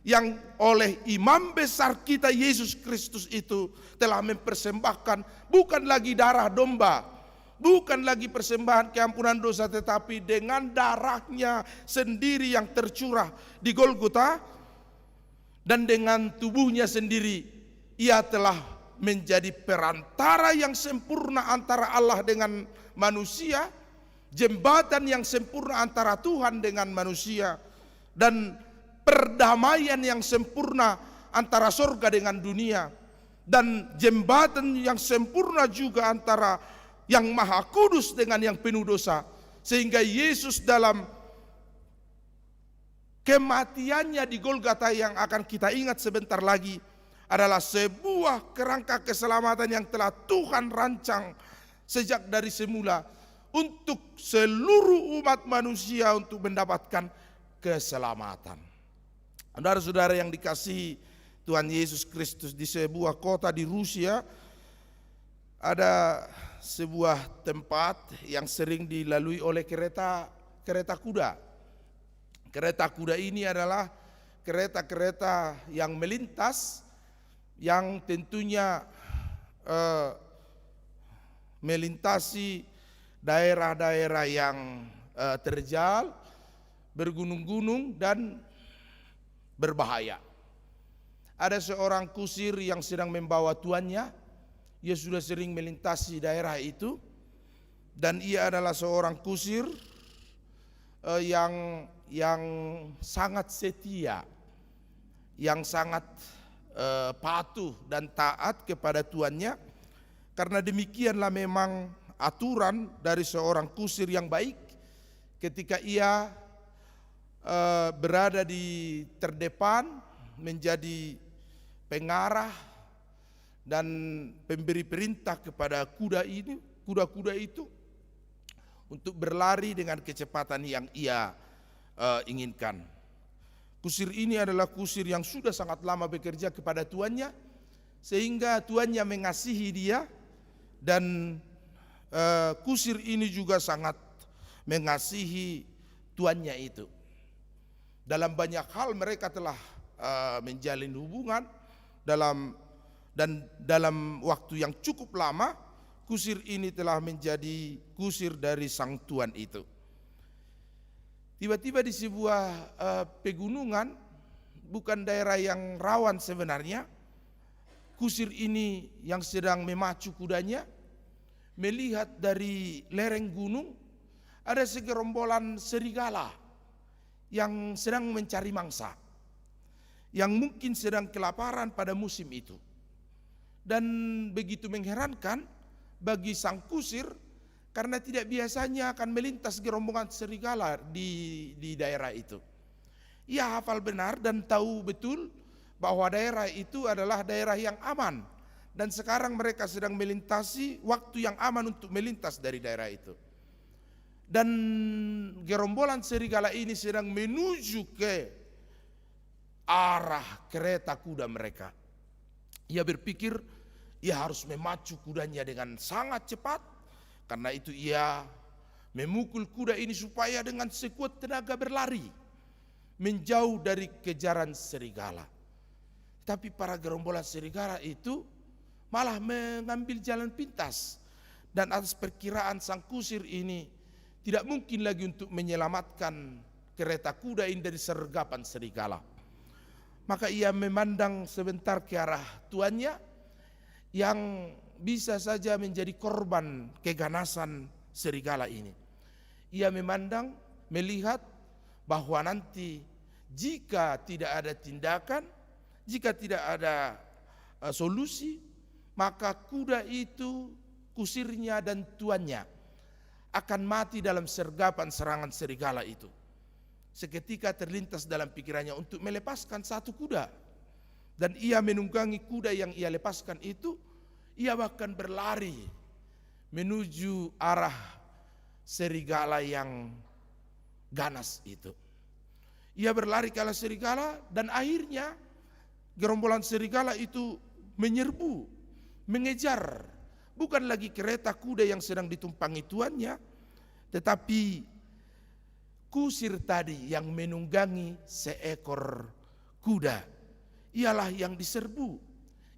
yang oleh imam besar kita Yesus Kristus itu telah mempersembahkan bukan lagi darah domba, bukan lagi persembahan keampunan dosa, tetapi dengan darahnya sendiri yang tercurah di Golgota, dan dengan tubuhnya sendiri ia telah menjadi perantara yang sempurna antara Allah dengan manusia, jembatan yang sempurna antara Tuhan dengan manusia, dan perdamaian yang sempurna antara surga dengan dunia, dan jembatan yang sempurna juga antara yang maha kudus dengan yang penuh dosa. Sehingga Yesus dalam kematiannya di Golgota yang akan kita ingat sebentar lagi adalah sebuah kerangka keselamatan yang telah Tuhan rancang sejak dari semula untuk seluruh umat manusia untuk mendapatkan keselamatan. Saudara-saudara yang dikasihi Tuhan Yesus Kristus, di sebuah kota di Rusia ada sebuah tempat yang sering dilalui oleh kereta kuda. Kereta kuda ini adalah kereta-kereta yang melintas, yang tentunya melintasi daerah-daerah yang terjal, bergunung-gunung dan berbahaya. Ada seorang kusir yang sedang membawa tuannya. Ia sudah sering melintasi daerah itu, dan ia adalah seorang kusir yang sangat setia, yang sangat patuh dan taat kepada tuannya. Karena demikianlah memang aturan dari seorang kusir yang baik. Ketika ia berada di terdepan menjadi pengarah dan pemberi perintah kepada kuda-kuda itu untuk berlari dengan kecepatan yang ia inginkan. Kusir ini adalah kusir yang sudah sangat lama bekerja kepada tuannya, sehingga tuannya mengasihi dia, dan kusir ini juga sangat mengasihi tuannya itu. Dalam banyak hal mereka telah menjalin hubungan dalam waktu yang cukup lama. Kusir ini telah menjadi kusir dari sang tuan itu. Tiba-tiba di sebuah pegunungan, bukan daerah yang rawan sebenarnya, kusir ini yang sedang memacu kudanya melihat dari lereng gunung ada segerombolan serigala yang sedang mencari mangsa, yang mungkin sedang kelaparan pada musim itu. Dan begitu mengherankan bagi sang kusir, karena tidak biasanya akan melintas gerombongan serigala di daerah itu. Ia hafal benar dan tahu betul bahwa daerah itu adalah daerah yang aman, dan sekarang mereka sedang melintasi waktu yang aman untuk melintas dari daerah itu. Dan gerombolan serigala ini sedang menuju ke arah kereta kuda mereka. Ia berpikir ia harus memacu kudanya dengan sangat cepat. Karena itu ia memukul kuda ini supaya dengan sekuat tenaga berlari menjauh dari kejaran serigala. Tapi para gerombolan serigala itu malah mengambil jalan pintas, dan atas perkiraan sang kusir ini tidak mungkin lagi untuk menyelamatkan kereta kuda ini dari sergapan serigala. Maka ia memandang sebentar ke arah tuannya yang bisa saja menjadi korban keganasan serigala ini. Ia memandang, melihat bahwa nanti jika tidak ada tindakan, jika tidak ada solusi, maka kuda itu, kusirnya dan tuannya akan mati dalam sergapan serangan serigala itu. Seketika terlintas dalam pikirannya untuk melepaskan satu kuda, dan ia menunggangi kuda yang ia lepaskan itu. Ia bahkan berlari menuju arah serigala yang ganas itu. Ia berlari ke arah serigala, dan akhirnya gerombolan serigala itu menyerbu, mengejar. Bukan lagi kereta kuda yang sedang ditumpangi tuannya, tetapi kusir tadi yang menunggangi seekor kuda. Ialah yang diserbu,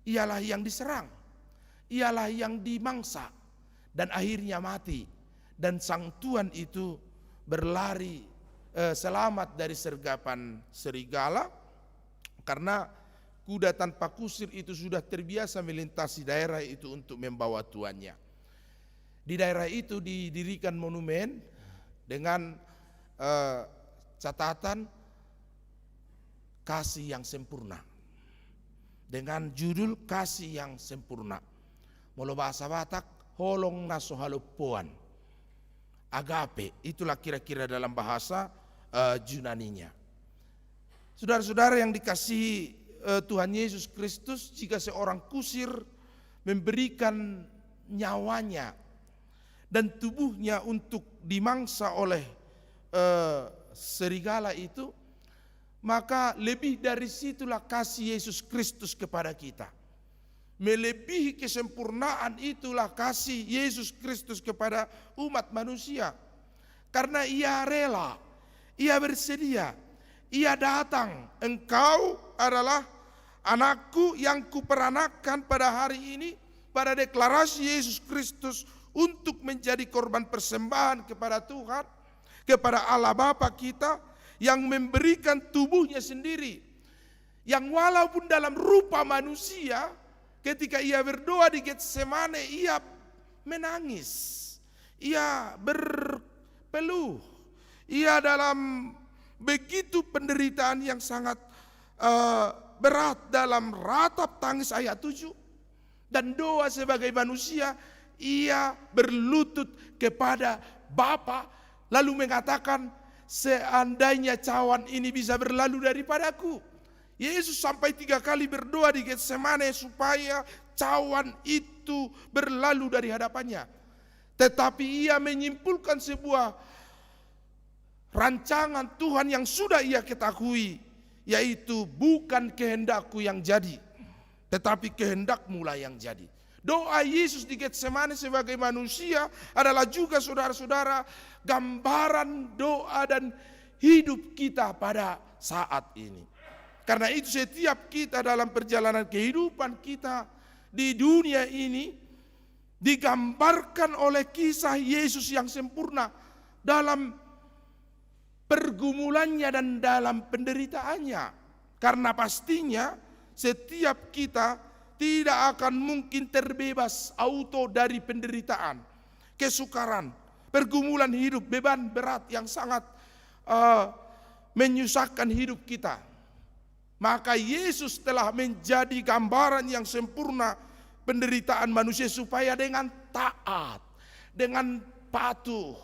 ialah yang diserang, ialah yang dimangsa, dan akhirnya mati. Dan sang tuan itu berlari selamat dari sergapan serigala, karena kuda tanpa kusir itu sudah terbiasa melintasi daerah itu untuk membawa tuannya. Di daerah itu didirikan monumen dengan catatan kasih yang sempurna. Dengan judul kasih yang sempurna. Molo bahasa Batak, holong naso halupuan. Agape, itulah kira-kira dalam bahasa Yunaninya. Saudara-saudara yang dikasihi Tuhan Yesus Kristus, jika seorang kusir memberikan nyawanya dan tubuhnya untuk dimangsa oleh serigala itu, maka lebih dari situlah kasih Yesus Kristus kepada kita. Melebihi kesempurnaan itulah kasih Yesus Kristus kepada umat manusia. Karena ia rela, ia bersedia, ia datang. Engkau adalah anakku yang kuperanakan pada hari ini, pada deklarasi Yesus Kristus untuk menjadi korban persembahan kepada Tuhan, kepada Allah Bapa kita, yang memberikan tubuhnya sendiri, yang walaupun dalam rupa manusia, ketika ia berdoa di Getsemane, ia menangis, ia berpeluh, ia dalam begitu penderitaan yang sangat berat, dalam ratap tangis ayat 7, dan doa sebagai manusia, ia berlutut kepada Bapa, lalu mengatakan, seandainya cawan ini bisa berlalu daripadaku. Yesus sampai 3 kali berdoa di Getsemane supaya cawan itu berlalu dari hadapannya. Tetapi ia menyimpulkan sebuah rancangan Tuhan yang sudah ia ketahui, yaitu bukan kehendakku yang jadi, tetapi kehendakmu lah yang jadi. Doa Yesus di Getsemane sebagai manusia adalah juga, saudara-saudara, gambaran doa dan hidup kita pada saat ini. Karena itu setiap kita dalam perjalanan kehidupan kita di dunia ini digambarkan oleh kisah Yesus yang sempurna dalam pergumulannya dan dalam penderitaannya. Karena pastinya setiap kita tidak akan mungkin terbebas auto dari penderitaan, kesukaran, pergumulan hidup, beban berat yang sangat menyusahkan hidup kita. Maka Yesus telah menjadi gambaran yang sempurna penderitaan manusia, supaya dengan taat, dengan patuh,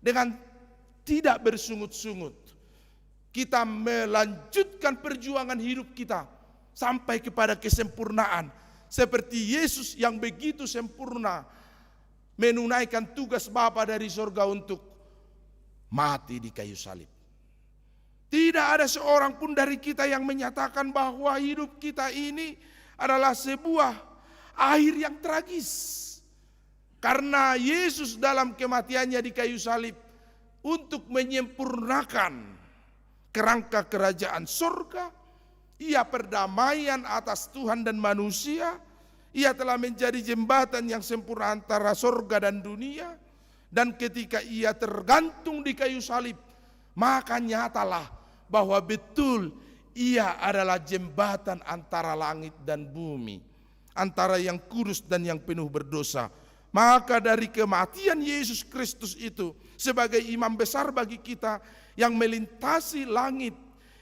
dengan tidak bersungut-sungut, kita melanjutkan perjuangan hidup kita sampai kepada kesempurnaan, seperti Yesus yang begitu sempurna menunaikan tugas Bapa dari sorga untuk mati di kayu salib. Tidak ada seorang pun dari kita yang menyatakan bahwa hidup kita ini adalah sebuah akhir yang tragis. Karena Yesus dalam kematiannya di kayu salib untuk menyempurnakan kerangka kerajaan sorga, ia perdamaian atas Tuhan dan manusia. Ia telah menjadi jembatan yang sempurna antara sorga dan dunia. Dan ketika ia tergantung di kayu salib, maka nyatalah bahwa betul ia adalah jembatan antara langit dan bumi, antara yang kudus dan yang penuh berdosa. Maka dari kematian Yesus Kristus itu sebagai imam besar bagi kita yang melintasi langit,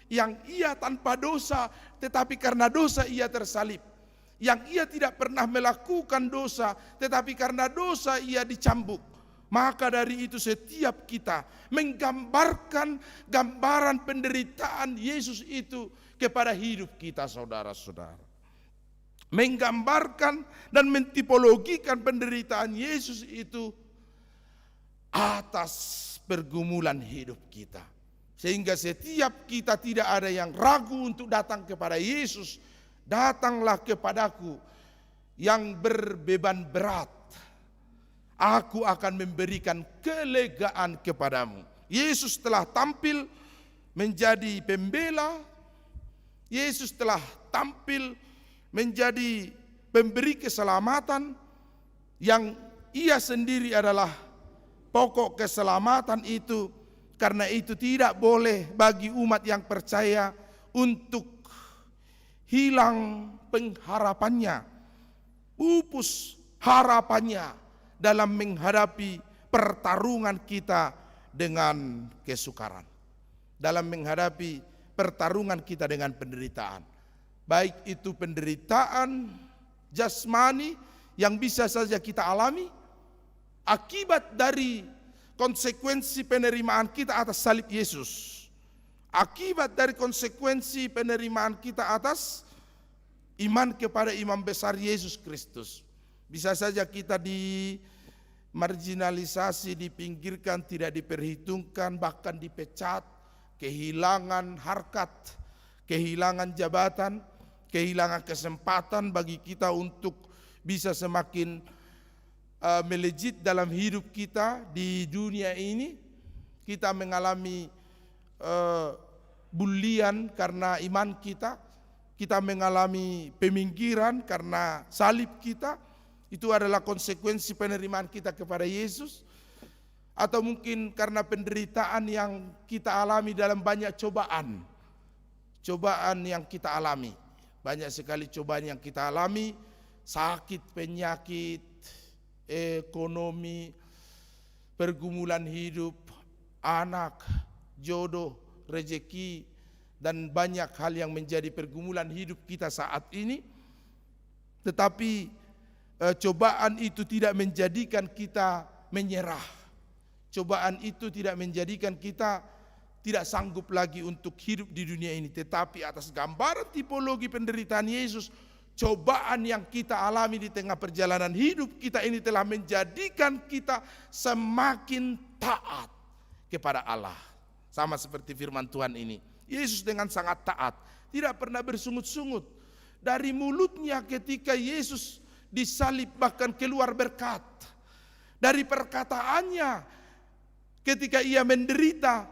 yang ia tanpa dosa, tetapi karena dosa ia tersalib. Yang ia tidak pernah melakukan dosa, tetapi karena dosa ia dicambuk. Maka dari itu setiap kita menggambarkan gambaran penderitaan Yesus itu kepada hidup kita, saudara-saudara. Menggambarkan dan mentipologikan penderitaan Yesus itu atas pergumulan hidup kita. Sehingga setiap kita tidak ada yang ragu untuk datang kepada Yesus. Datanglah kepadaku yang berbeban berat, aku akan memberikan kelegaan kepadamu. Yesus telah tampil menjadi pembela. Yesus telah tampil menjadi pemberi keselamatan, yang ia sendiri adalah pokok keselamatan itu. Karena itu tidak boleh bagi umat yang percaya untuk hilang pengharapannya, pupus harapannya dalam menghadapi pertarungan kita dengan kesukaran dalam menghadapi pertarungan kita dengan penderitaan. Baik itu penderitaan jasmani yang bisa saja kita alami akibat dari konsekuensi penerimaan kita atas salib Yesus. Akibat dari konsekuensi penerimaan kita atas iman kepada imam besar Yesus Kristus. Bisa saja kita dimarginalisasi, dipinggirkan, tidak diperhitungkan, bahkan dipecat, kehilangan harkat, kehilangan jabatan, kehilangan kesempatan bagi kita untuk bisa semakin melejit dalam hidup kita di dunia ini. Kita mengalami bulian karena iman kita, kita mengalami peminggiran karena salib kita. Itu adalah konsekuensi penerimaan kita kepada Yesus. Atau mungkin karena penderitaan yang kita alami dalam banyak cobaan. Cobaan yang kita alami, banyak sekali cobaan yang kita alami, sakit, penyakit, ekonomi, pergumulan hidup, anak, jodoh, rezeki, dan banyak hal yang menjadi pergumulan hidup kita saat ini. Tetapi cobaan itu tidak menjadikan kita menyerah. Cobaan itu tidak menjadikan kita tidak sanggup lagi untuk hidup di dunia ini. Tetapi atas gambaran tipologi penderitaan Yesus, cobaan yang kita alami di tengah perjalanan hidup kita ini telah menjadikan kita semakin taat kepada Allah. Sama seperti firman Tuhan ini. Yesus dengan sangat taat, tidak pernah bersungut-sungut. Dari mulutnya ketika Yesus disalib bahkan keluar berkat. Dari perkataannya ketika ia menderita,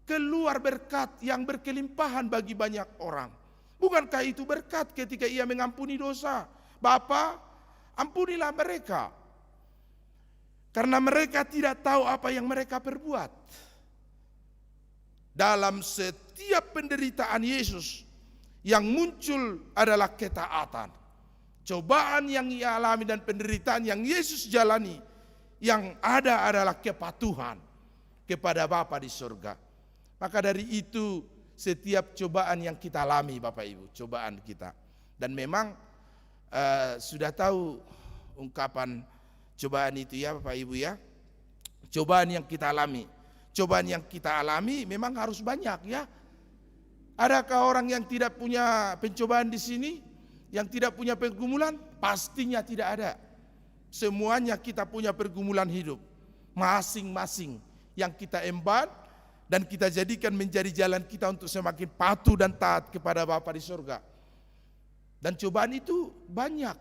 keluar berkat yang berkelimpahan bagi banyak orang. Bukankah itu berkat ketika ia mengampuni dosa? Bapa, ampunilah mereka, karena mereka tidak tahu apa yang mereka perbuat. Dalam setiap penderitaan Yesus yang muncul adalah ketaatan. Cobaan yang ia alami dan penderitaan yang Yesus jalani, yang ada adalah kepatuhan kepada Bapa di surga. Maka dari itu setiap cobaan yang kita alami, Bapak Ibu, cobaan kita. Dan memang sudah tahu ungkapan cobaan itu ya Bapak Ibu ya. Cobaan yang kita alami. Cobaan yang kita alami memang harus banyak ya. Adakah orang yang tidak punya pencobaan di sini, yang tidak punya pergumulan? Pastinya tidak ada. Semuanya kita punya pergumulan hidup, masing-masing yang kita emban dan kita jadikan menjadi jalan kita untuk semakin patuh dan taat kepada Bapa di surga. Dan cobaan itu banyak.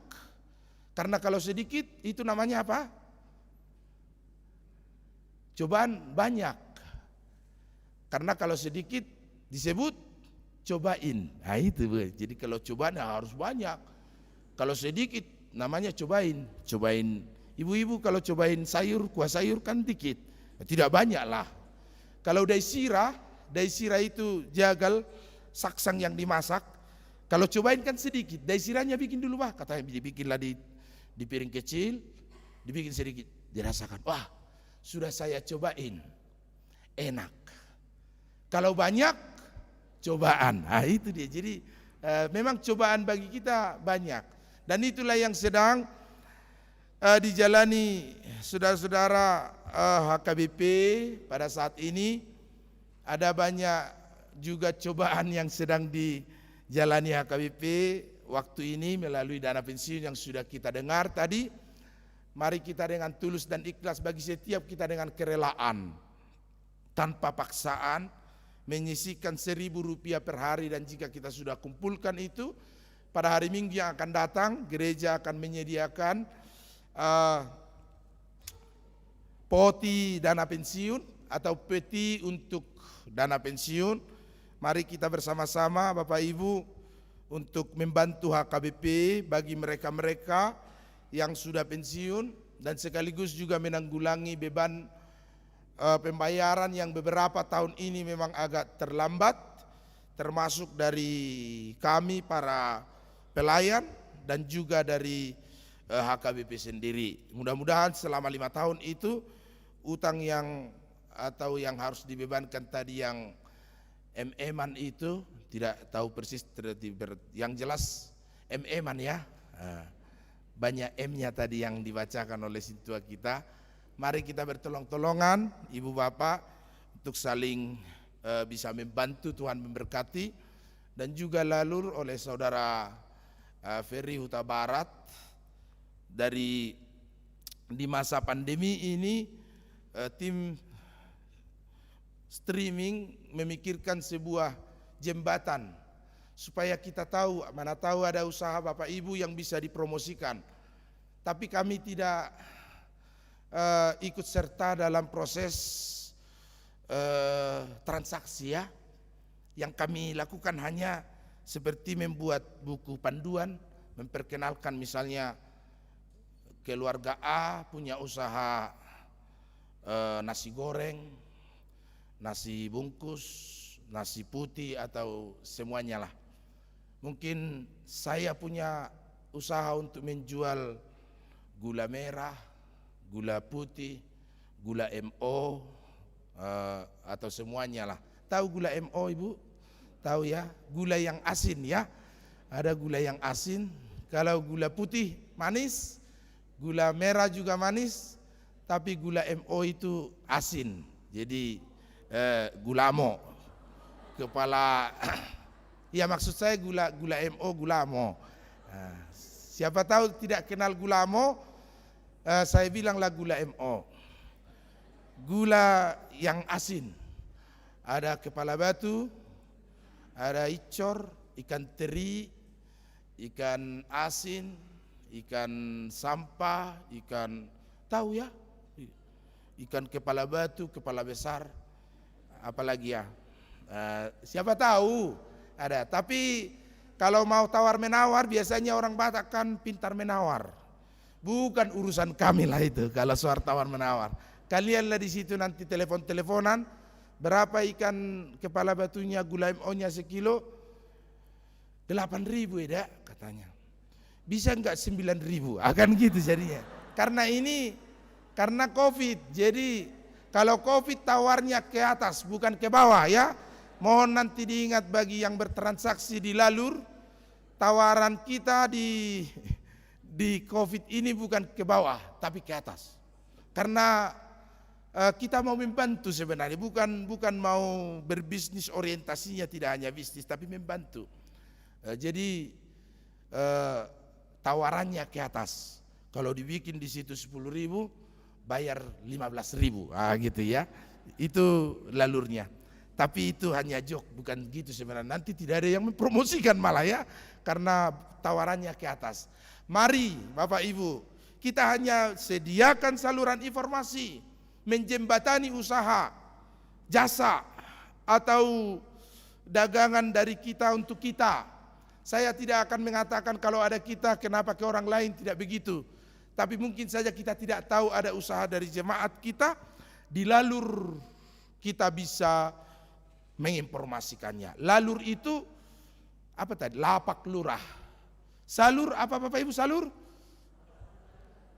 Karena kalau sedikit itu namanya apa? Cobaan banyak. Karena kalau sedikit disebut cobain. Nah itu, jadi kalau cobaan harus banyak. Kalau sedikit namanya cobain. Cobain ibu-ibu kalau cobain sayur, kuah sayur kan dikit. Tidak banyak lah. Kalau daisira itu jagal saksang yang dimasak. Kalau cobain kan sedikit. Daisiranya bikin dulu katanya dibikinlah di piring kecil, dibikin sedikit, dirasakan. Wah, sudah saya cobain. Enak. Kalau banyak cobaan, nah itu dia. Jadi memang cobaan bagi kita banyak. Dan itulah yang sedang dijalani saudara-saudara HKBP pada saat ini. Ada banyak juga cobaan yang sedang dijalani HKBP waktu ini melalui dana pensiun yang sudah kita dengar tadi. Mari kita dengan tulus dan ikhlas bagi setiap kita dengan kerelaan, tanpa paksaan, menyisihkan Rp1.000 per hari. Dan jika kita sudah kumpulkan itu, pada hari Minggu yang akan datang gereja akan menyediakan poti dana pensiun atau peti untuk dana pensiun. Mari kita bersama-sama Bapak Ibu untuk membantu HKBP bagi mereka-mereka yang sudah pensiun, dan sekaligus juga menanggulangi beban pembayaran yang beberapa tahun ini memang agak terlambat, termasuk dari kami para pelayan dan juga dari HKBP sendiri. Mudah-mudahan selama 5 tahun itu utang yang atau yang harus dibebankan tadi yang MM-an itu tidak tahu persis, yang jelas MM-an ya. Banyak M-nya tadi yang dibacakan oleh sintua kita. Mari kita bertolong-tolongan Ibu Bapak untuk saling bisa membantu, Tuhan memberkati. Dan juga lalur oleh saudara Ferry Huta Barat dari di masa pandemi ini tim streaming memikirkan sebuah jembatan supaya kita tahu, mana tahu ada usaha Bapak Ibu yang bisa dipromosikan. Tapi kami tidak ikut serta dalam proses transaksi ya. Yang kami lakukan hanya seperti membuat buku panduan, memperkenalkan misalnya keluarga A punya usaha nasi goreng, nasi bungkus, nasi putih atau semuanya lah. Mungkin saya punya usaha untuk menjual gula merah, gula putih, gula MO atau semuanya lah. Tahu gula MO Ibu? Tahu ya, gula yang asin ya. Ada gula yang asin. Kalau gula putih manis, gula merah juga manis, tapi gula MO itu asin. Jadi gulamo. Kepala ya maksud saya gula MO gulamo. Siapa tahu tidak kenal gulamo, saya bilanglah gula MO. Gula yang asin. Ada kepala batu, ada icor, ikan teri, ikan asin, ikan sampah, ikan tahu ya, ikan kepala batu, kepala besar, apalagi ya, siapa tahu ada. Tapi kalau mau tawar menawar biasanya orang Batak kan pintar menawar, bukan urusan kami lah itu. Kalau soal tawar menawar, kalianlah di situ nanti teleponan. Berapa ikan kepala batunya, gula MO-nya sekilo? 8.000 ya katanya. Bisa enggak 9.000? Akan gitu jadinya. Karena COVID. Jadi kalau COVID tawarnya ke atas bukan ke bawah ya. Mohon nanti diingat bagi yang bertransaksi di lalur, tawaran kita di COVID ini bukan ke bawah tapi ke atas. Karena kita mau membantu sebenarnya, bukan mau berbisnis, orientasinya tidak hanya bisnis tapi membantu. Jadi tawarannya ke atas. Kalau dibikin di situ 10.000, bayar 15.000, gitu ya. Itu lalurnya. Tapi itu hanya joke, bukan gitu sebenarnya. Nanti tidak ada yang mempromosikan malah ya, karena tawarannya ke atas. Mari Bapak Ibu, kita hanya sediakan saluran informasi, menjembatani usaha, jasa, atau dagangan dari kita untuk kita. Saya tidak akan mengatakan kalau ada kita kenapa ke orang lain, tidak begitu. Tapi mungkin saja kita tidak tahu ada usaha dari jemaat kita, di lalur kita bisa menginformasikannya. Lalur itu apa tadi? Lapak lurah. Salur apa Bapak Ibu salur?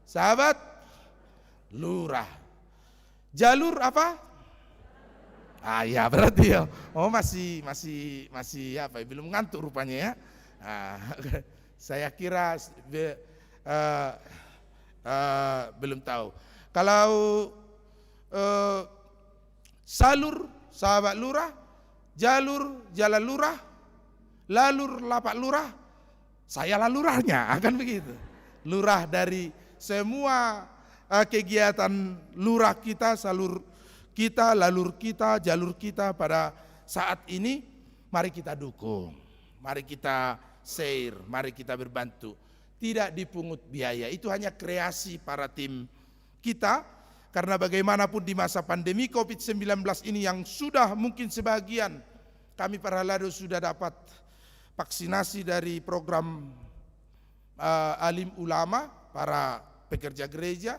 Sahabat lurah. Jalur apa? Ya berarti ya. Oh masih apa? Belum ngantuk rupanya ya. Saya kira belum tahu. Kalau salur sahabat lurah, jalur jalan lurah, lalur lapak lurah, saya lah lurahnya, akan begitu. Lurah dari semua kegiatan lurah kita, salur kita, lalur kita, jalur kita pada saat ini, mari kita dukung, mari kita share, mari kita berbantu. Tidak dipungut biaya, itu hanya kreasi para tim kita, karena bagaimanapun di masa pandemi COVID-19 ini yang sudah mungkin sebagian, kami para lado sudah dapat vaksinasi dari program alim ulama, para pekerja gereja,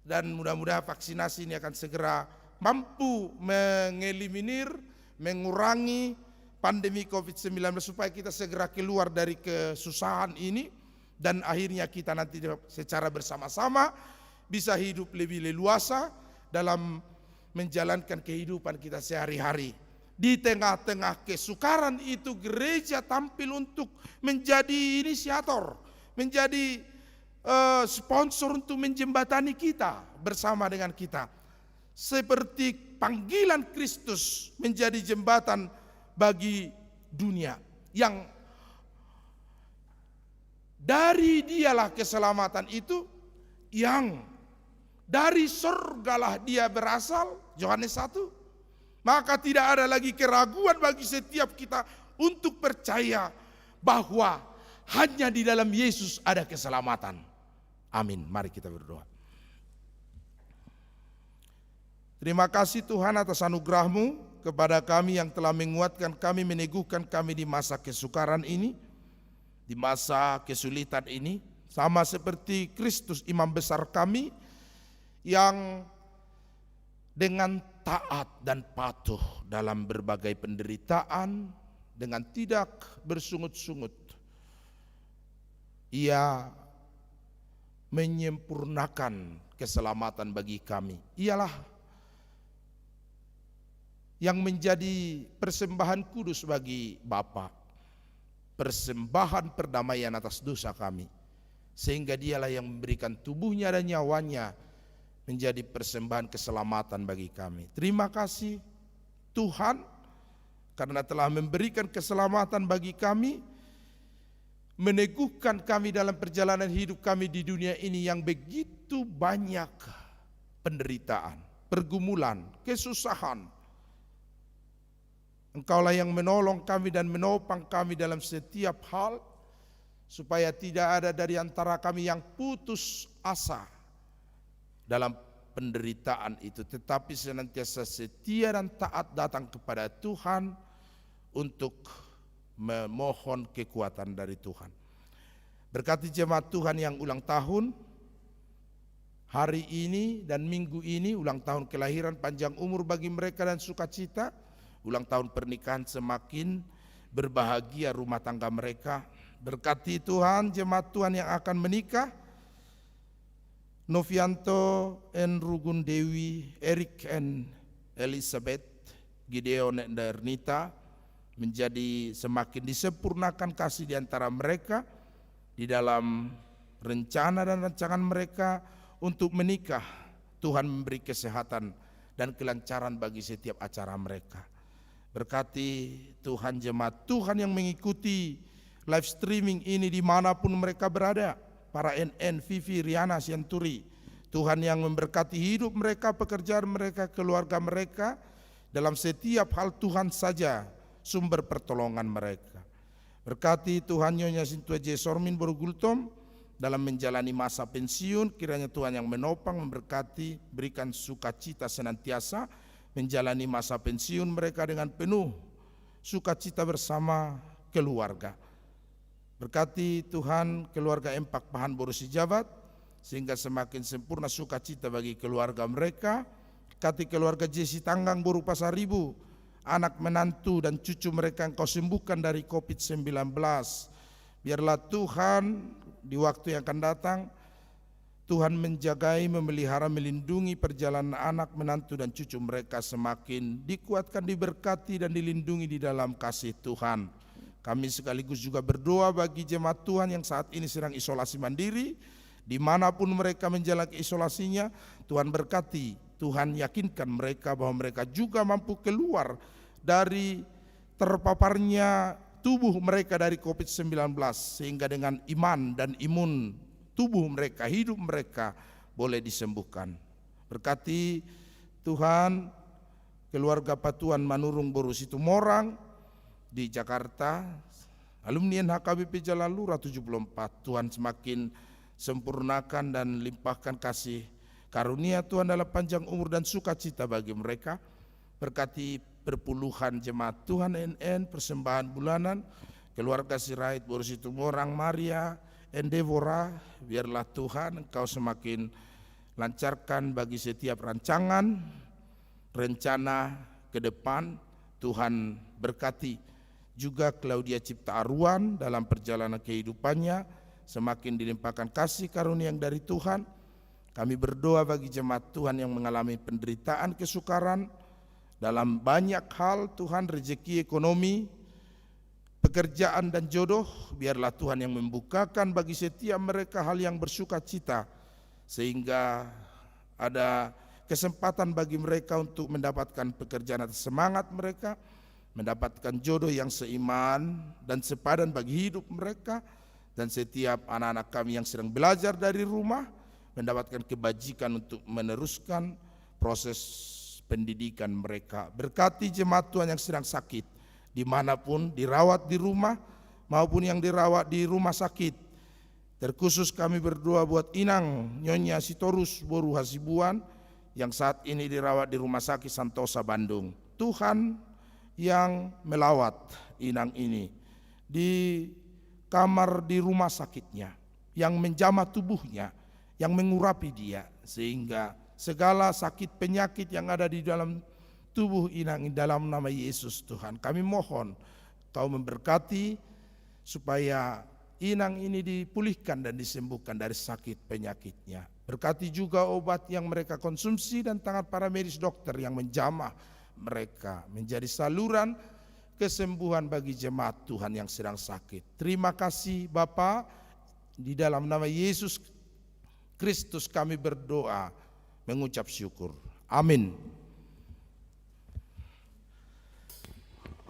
dan mudah-mudahan vaksinasi ini akan segera mampu mengeliminir, mengurangi pandemi COVID-19 supaya kita segera keluar dari kesusahan ini dan akhirnya kita nanti secara bersama-sama bisa hidup lebih leluasa dalam menjalankan kehidupan kita sehari-hari. Di tengah-tengah kesukaran itu gereja tampil untuk menjadi inisiator, menjadi sponsor untuk menjembatani kita bersama dengan kita. Seperti panggilan Kristus menjadi jembatan bagi dunia, yang dari dialah keselamatan itu, yang dari surgalah dia berasal, Yohanes 1. Maka tidak ada lagi keraguan bagi setiap kita untuk percaya bahwa hanya di dalam Yesus ada keselamatan. Amin. Mari kita berdoa. Terima kasih Tuhan atas anugerah-Mu kepada kami yang telah menguatkan kami, meneguhkan kami di masa kesukaran ini, di masa kesulitan ini. Sama seperti Kristus imam besar kami yang dengan taat dan patuh dalam berbagai penderitaan, dengan tidak bersungut-sungut, Ia menyempurnakan keselamatan bagi kami. Ialah yang menjadi persembahan kudus bagi Bapa, persembahan perdamaian atas dosa kami, sehingga dialah yang memberikan tubuhnya dan nyawanya menjadi persembahan keselamatan bagi kami. Terima kasih Tuhan karena telah memberikan keselamatan bagi kami, meneguhkan kami dalam perjalanan hidup kami di dunia ini yang begitu banyak penderitaan, pergumulan, kesusahan. Engkaulah yang menolong kami dan menopang kami dalam setiap hal, supaya tidak ada dari antara kami yang putus asa dalam penderitaan itu, tetapi senantiasa setia dan taat datang kepada Tuhan untuk memohon kekuatan dari Tuhan. Berkati jemaat Tuhan yang ulang tahun hari ini dan minggu ini, ulang tahun kelahiran, panjang umur bagi mereka dan sukacita. Ulang tahun pernikahan semakin berbahagia rumah tangga mereka. Berkati Tuhan jemaat Tuhan yang akan menikah, Novianto and Rugun Dewi, Eric and Elizabeth, Gideon and Ernita, menjadi semakin disempurnakan kasih di antara mereka di dalam rencana dan rancangan mereka untuk menikah. Tuhan memberi kesehatan dan kelancaran bagi setiap acara mereka. Berkati Tuhan jemaat Tuhan yang mengikuti live streaming ini dimanapun mereka berada, para NN, Vivi, Riana, Sianturi. Tuhan yang memberkati hidup mereka, pekerjaan mereka, keluarga mereka. Dalam setiap hal Tuhan saja sumber pertolongan mereka. Berkati Tuhan Nyonya Sintua J. Sormin Borugultom dalam menjalani masa pensiun. Kiranya Tuhan yang menopang, memberkati, berikan sukacita senantiasa menjalani masa pensiun mereka dengan penuh sukacita bersama keluarga. Berkati Tuhan keluarga Empak Pahan Borusi Jabat, sehingga semakin sempurna sukacita bagi keluarga mereka. Berkati keluarga Jesi Tanggang Boru Pasaribu, anak menantu dan cucu mereka Engkau sembuhkan dari COVID-19. Biarlah Tuhan di waktu yang akan datang, Tuhan menjagai, memelihara, melindungi perjalanan anak, menantu dan cucu mereka semakin dikuatkan, diberkati dan dilindungi di dalam kasih Tuhan. Kami sekaligus juga berdoa bagi jemaat Tuhan yang saat ini sedang isolasi mandiri, dimanapun mereka menjalani isolasinya. Tuhan berkati, Tuhan yakinkan mereka bahwa mereka juga mampu keluar dari terpaparnya tubuh mereka dari COVID-19, sehingga dengan iman dan imun tubuh mereka, hidup mereka boleh disembuhkan. Berkati Tuhan keluarga Patuan Manurung Boru Situmorang di Jakarta, alumni NHKBP Jalan Lurah 74. Tuhan semakin sempurnakan dan limpahkan kasih karunia Tuhan dalam panjang umur dan sukacita bagi mereka. Berkati perpuluhan jemaat Tuhan NN, persembahan bulanan, keluarga Sirait Boru Situmorang, Maria, Deborah, biarlah Tuhan Engkau semakin lancarkan bagi setiap rancangan, rencana ke depan. Tuhan berkati juga Claudia Cipta Aruan dalam perjalanan kehidupannya, semakin dilimpahkan kasih karunia yang dari Tuhan. Kami berdoa bagi jemaat Tuhan yang mengalami penderitaan, kesukaran dalam banyak hal. Tuhan, rezeki, ekonomi, pekerjaan dan jodoh, biarlah Tuhan yang membukakan bagi setiap mereka hal yang bersuka cita, sehingga ada kesempatan bagi mereka untuk mendapatkan pekerjaan atas semangat mereka, mendapatkan jodoh yang seiman dan sepadan bagi hidup mereka. Dan setiap anak-anak kami yang sedang belajar dari rumah mendapatkan kebajikan untuk meneruskan proses pendidikan mereka. Berkati jemaat Tuhan yang sedang sakit, dimanapun, dirawat di rumah maupun yang dirawat di rumah sakit. Terkhusus kami berdoa buat Inang Nyonya Sitorus Boru Hasibuan yang saat ini dirawat di Rumah Sakit Santosa Bandung. Tuhan yang melawat Inang ini di kamar di rumah sakitnya, yang menjamah tubuhnya, yang mengurapi dia, sehingga segala sakit penyakit yang ada di dalam tubuh Inang dalam nama Yesus Tuhan, kami mohon Kau memberkati supaya Inang ini dipulihkan dan disembuhkan dari sakit penyakitnya. Berkati juga obat yang mereka konsumsi dan tangan para medis dokter yang menjamah mereka menjadi saluran kesembuhan bagi jemaat Tuhan yang sedang sakit. Terima kasih Bapa, di dalam nama Yesus Kristus kami berdoa mengucap syukur. Amin.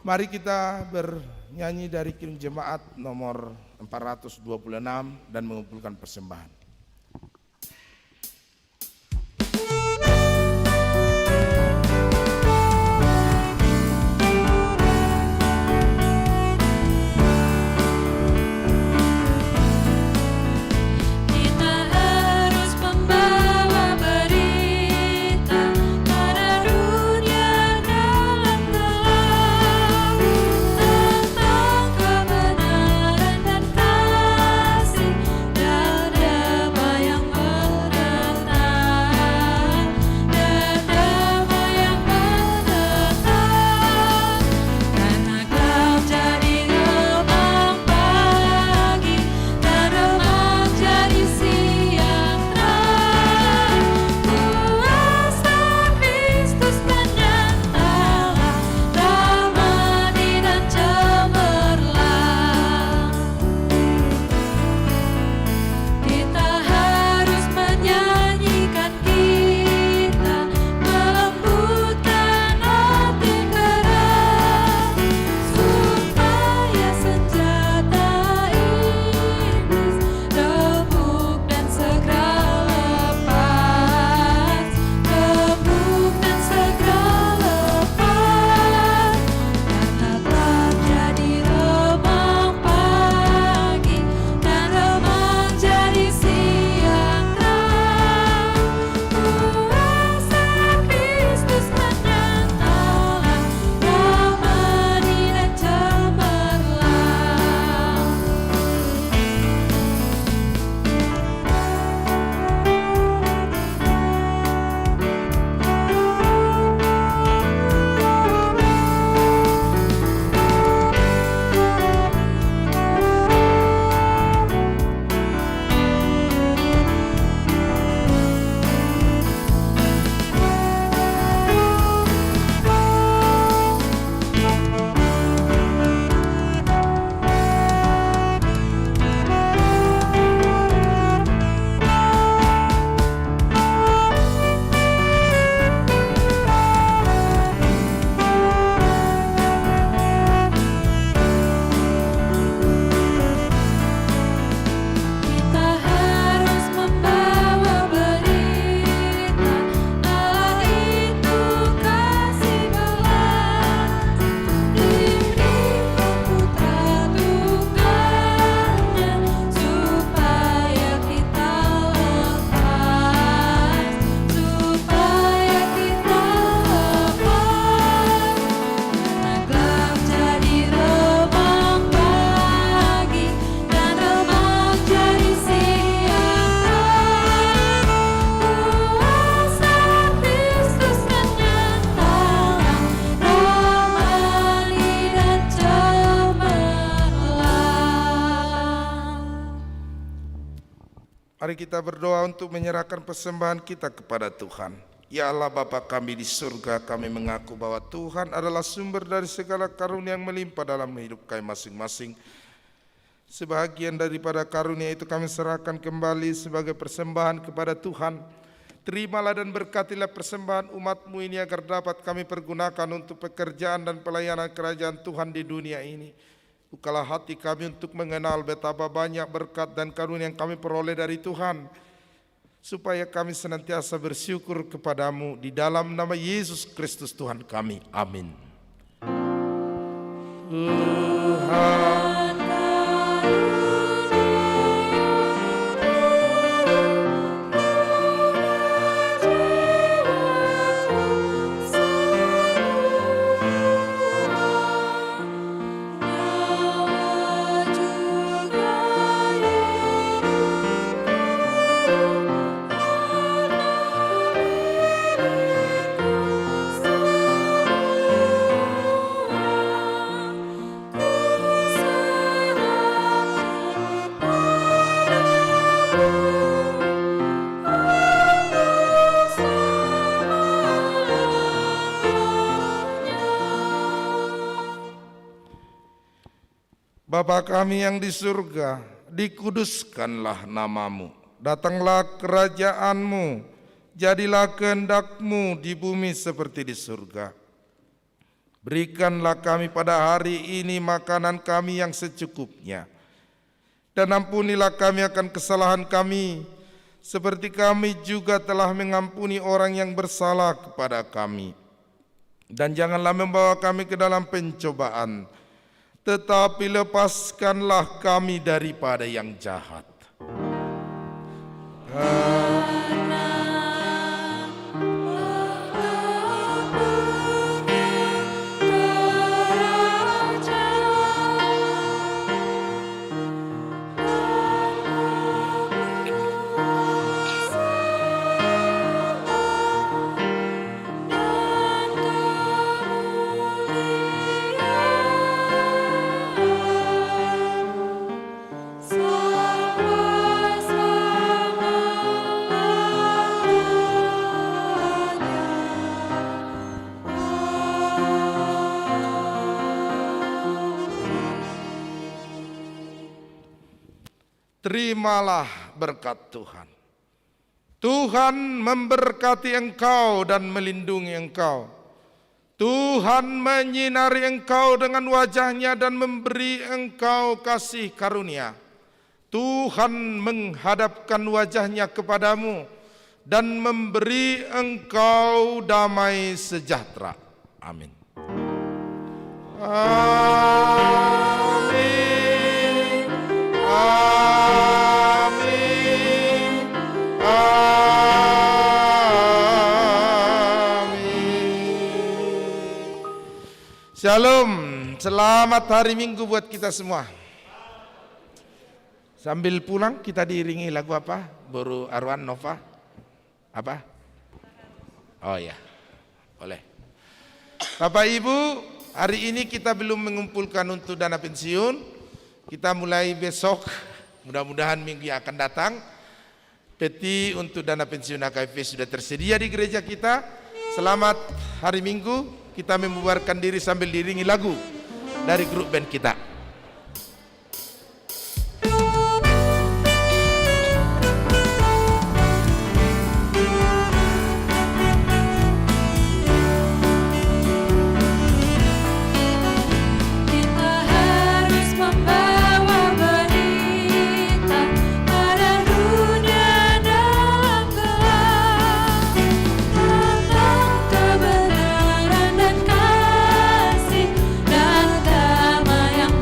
Mari kita bernyanyi dari Kirim Jemaat nomor 426 dan mengumpulkan persembahan. Tentang kebenaran dan kasih, dan Mari kita berdoa untuk menyerahkan persembahan kita kepada Tuhan. Ya Allah Bapa kami di surga, kami mengaku bahwa Tuhan adalah sumber dari segala karunia yang melimpah dalam hidup kami masing-masing. Sebahagian daripada karunia itu kami serahkan kembali sebagai persembahan kepada Tuhan. Terimalah dan berkatilah persembahan umat-Mu ini agar dapat kami pergunakan untuk pekerjaan dan pelayanan kerajaan Tuhan di dunia ini. Bukalah hati kami untuk mengenal betapa banyak berkat dan karunia yang kami peroleh dari Tuhan, supaya kami senantiasa bersyukur kepadamu di dalam nama Yesus Kristus Tuhan kami. Amin. Tuhan Bapa kami yang di surga, dikuduskanlah namamu. Datanglah kerajaan-Mu, jadilah kehendak-Mu di bumi seperti di surga. Berikanlah kami pada hari ini makanan kami yang secukupnya. Dan ampunilah kami akan kesalahan kami, seperti kami juga telah mengampuni orang yang bersalah kepada kami. Dan janganlah membawa kami ke dalam pencobaan, tetapi lepaskanlah kami daripada yang jahat. Terimalah berkat Tuhan. Tuhan memberkati engkau dan melindungi engkau. Tuhan menyinari engkau dengan wajah-Nya dan memberi engkau kasih karunia. Tuhan menghadapkan wajah-Nya kepadamu dan memberi engkau damai sejahtera. Amin. Amin. Amin. Amin. Shalom, selamat hari Minggu buat kita semua. Sambil pulang kita diiringi lagu apa? Boru Arwan Nova. Apa? Oh ya, boleh. Bapak Ibu, hari ini kita belum mengumpulkan untuk dana pensiun. Kita mulai besok, mudah-mudahan minggu yang akan datang. Peti untuk dana pensiun AKP sudah tersedia di gereja kita. Selamat hari Minggu, kita membubarkan diri sambil diiringi lagu dari grup band kita. Kebenaran dan kasih dan damai yang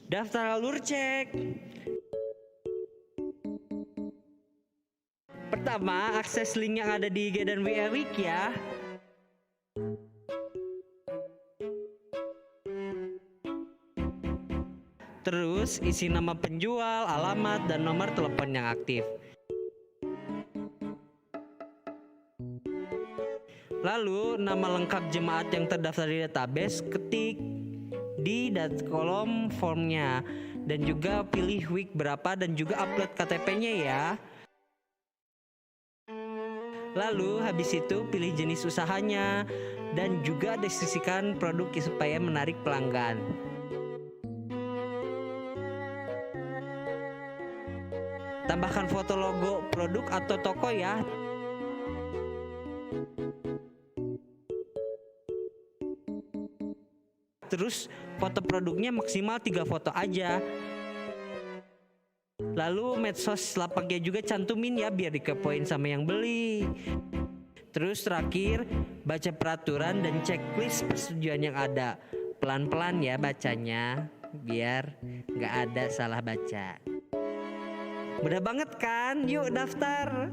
Daftar alur cek. Pertama, akses link yang ada di IG dan WA Week ya. Terus isi nama penjual, alamat, dan nomor telepon yang aktif. Lalu nama lengkap jemaat yang terdaftar di database ketik di kolom formnya, dan juga pilih week berapa dan juga upload KTP-nya ya. Lalu habis itu pilih jenis usahanya dan juga deskripsikan produk supaya menarik pelanggan. Tambahkan foto logo produk atau toko ya. Terus foto produknya maksimal 3 foto aja. Lalu medsos lapaknya juga cantumin ya biar dikepoin sama yang beli. Terus terakhir baca peraturan dan checklist persetujuan yang ada. Pelan-pelan ya bacanya biar nggak ada salah baca. Mudah banget kan? Yuk daftar.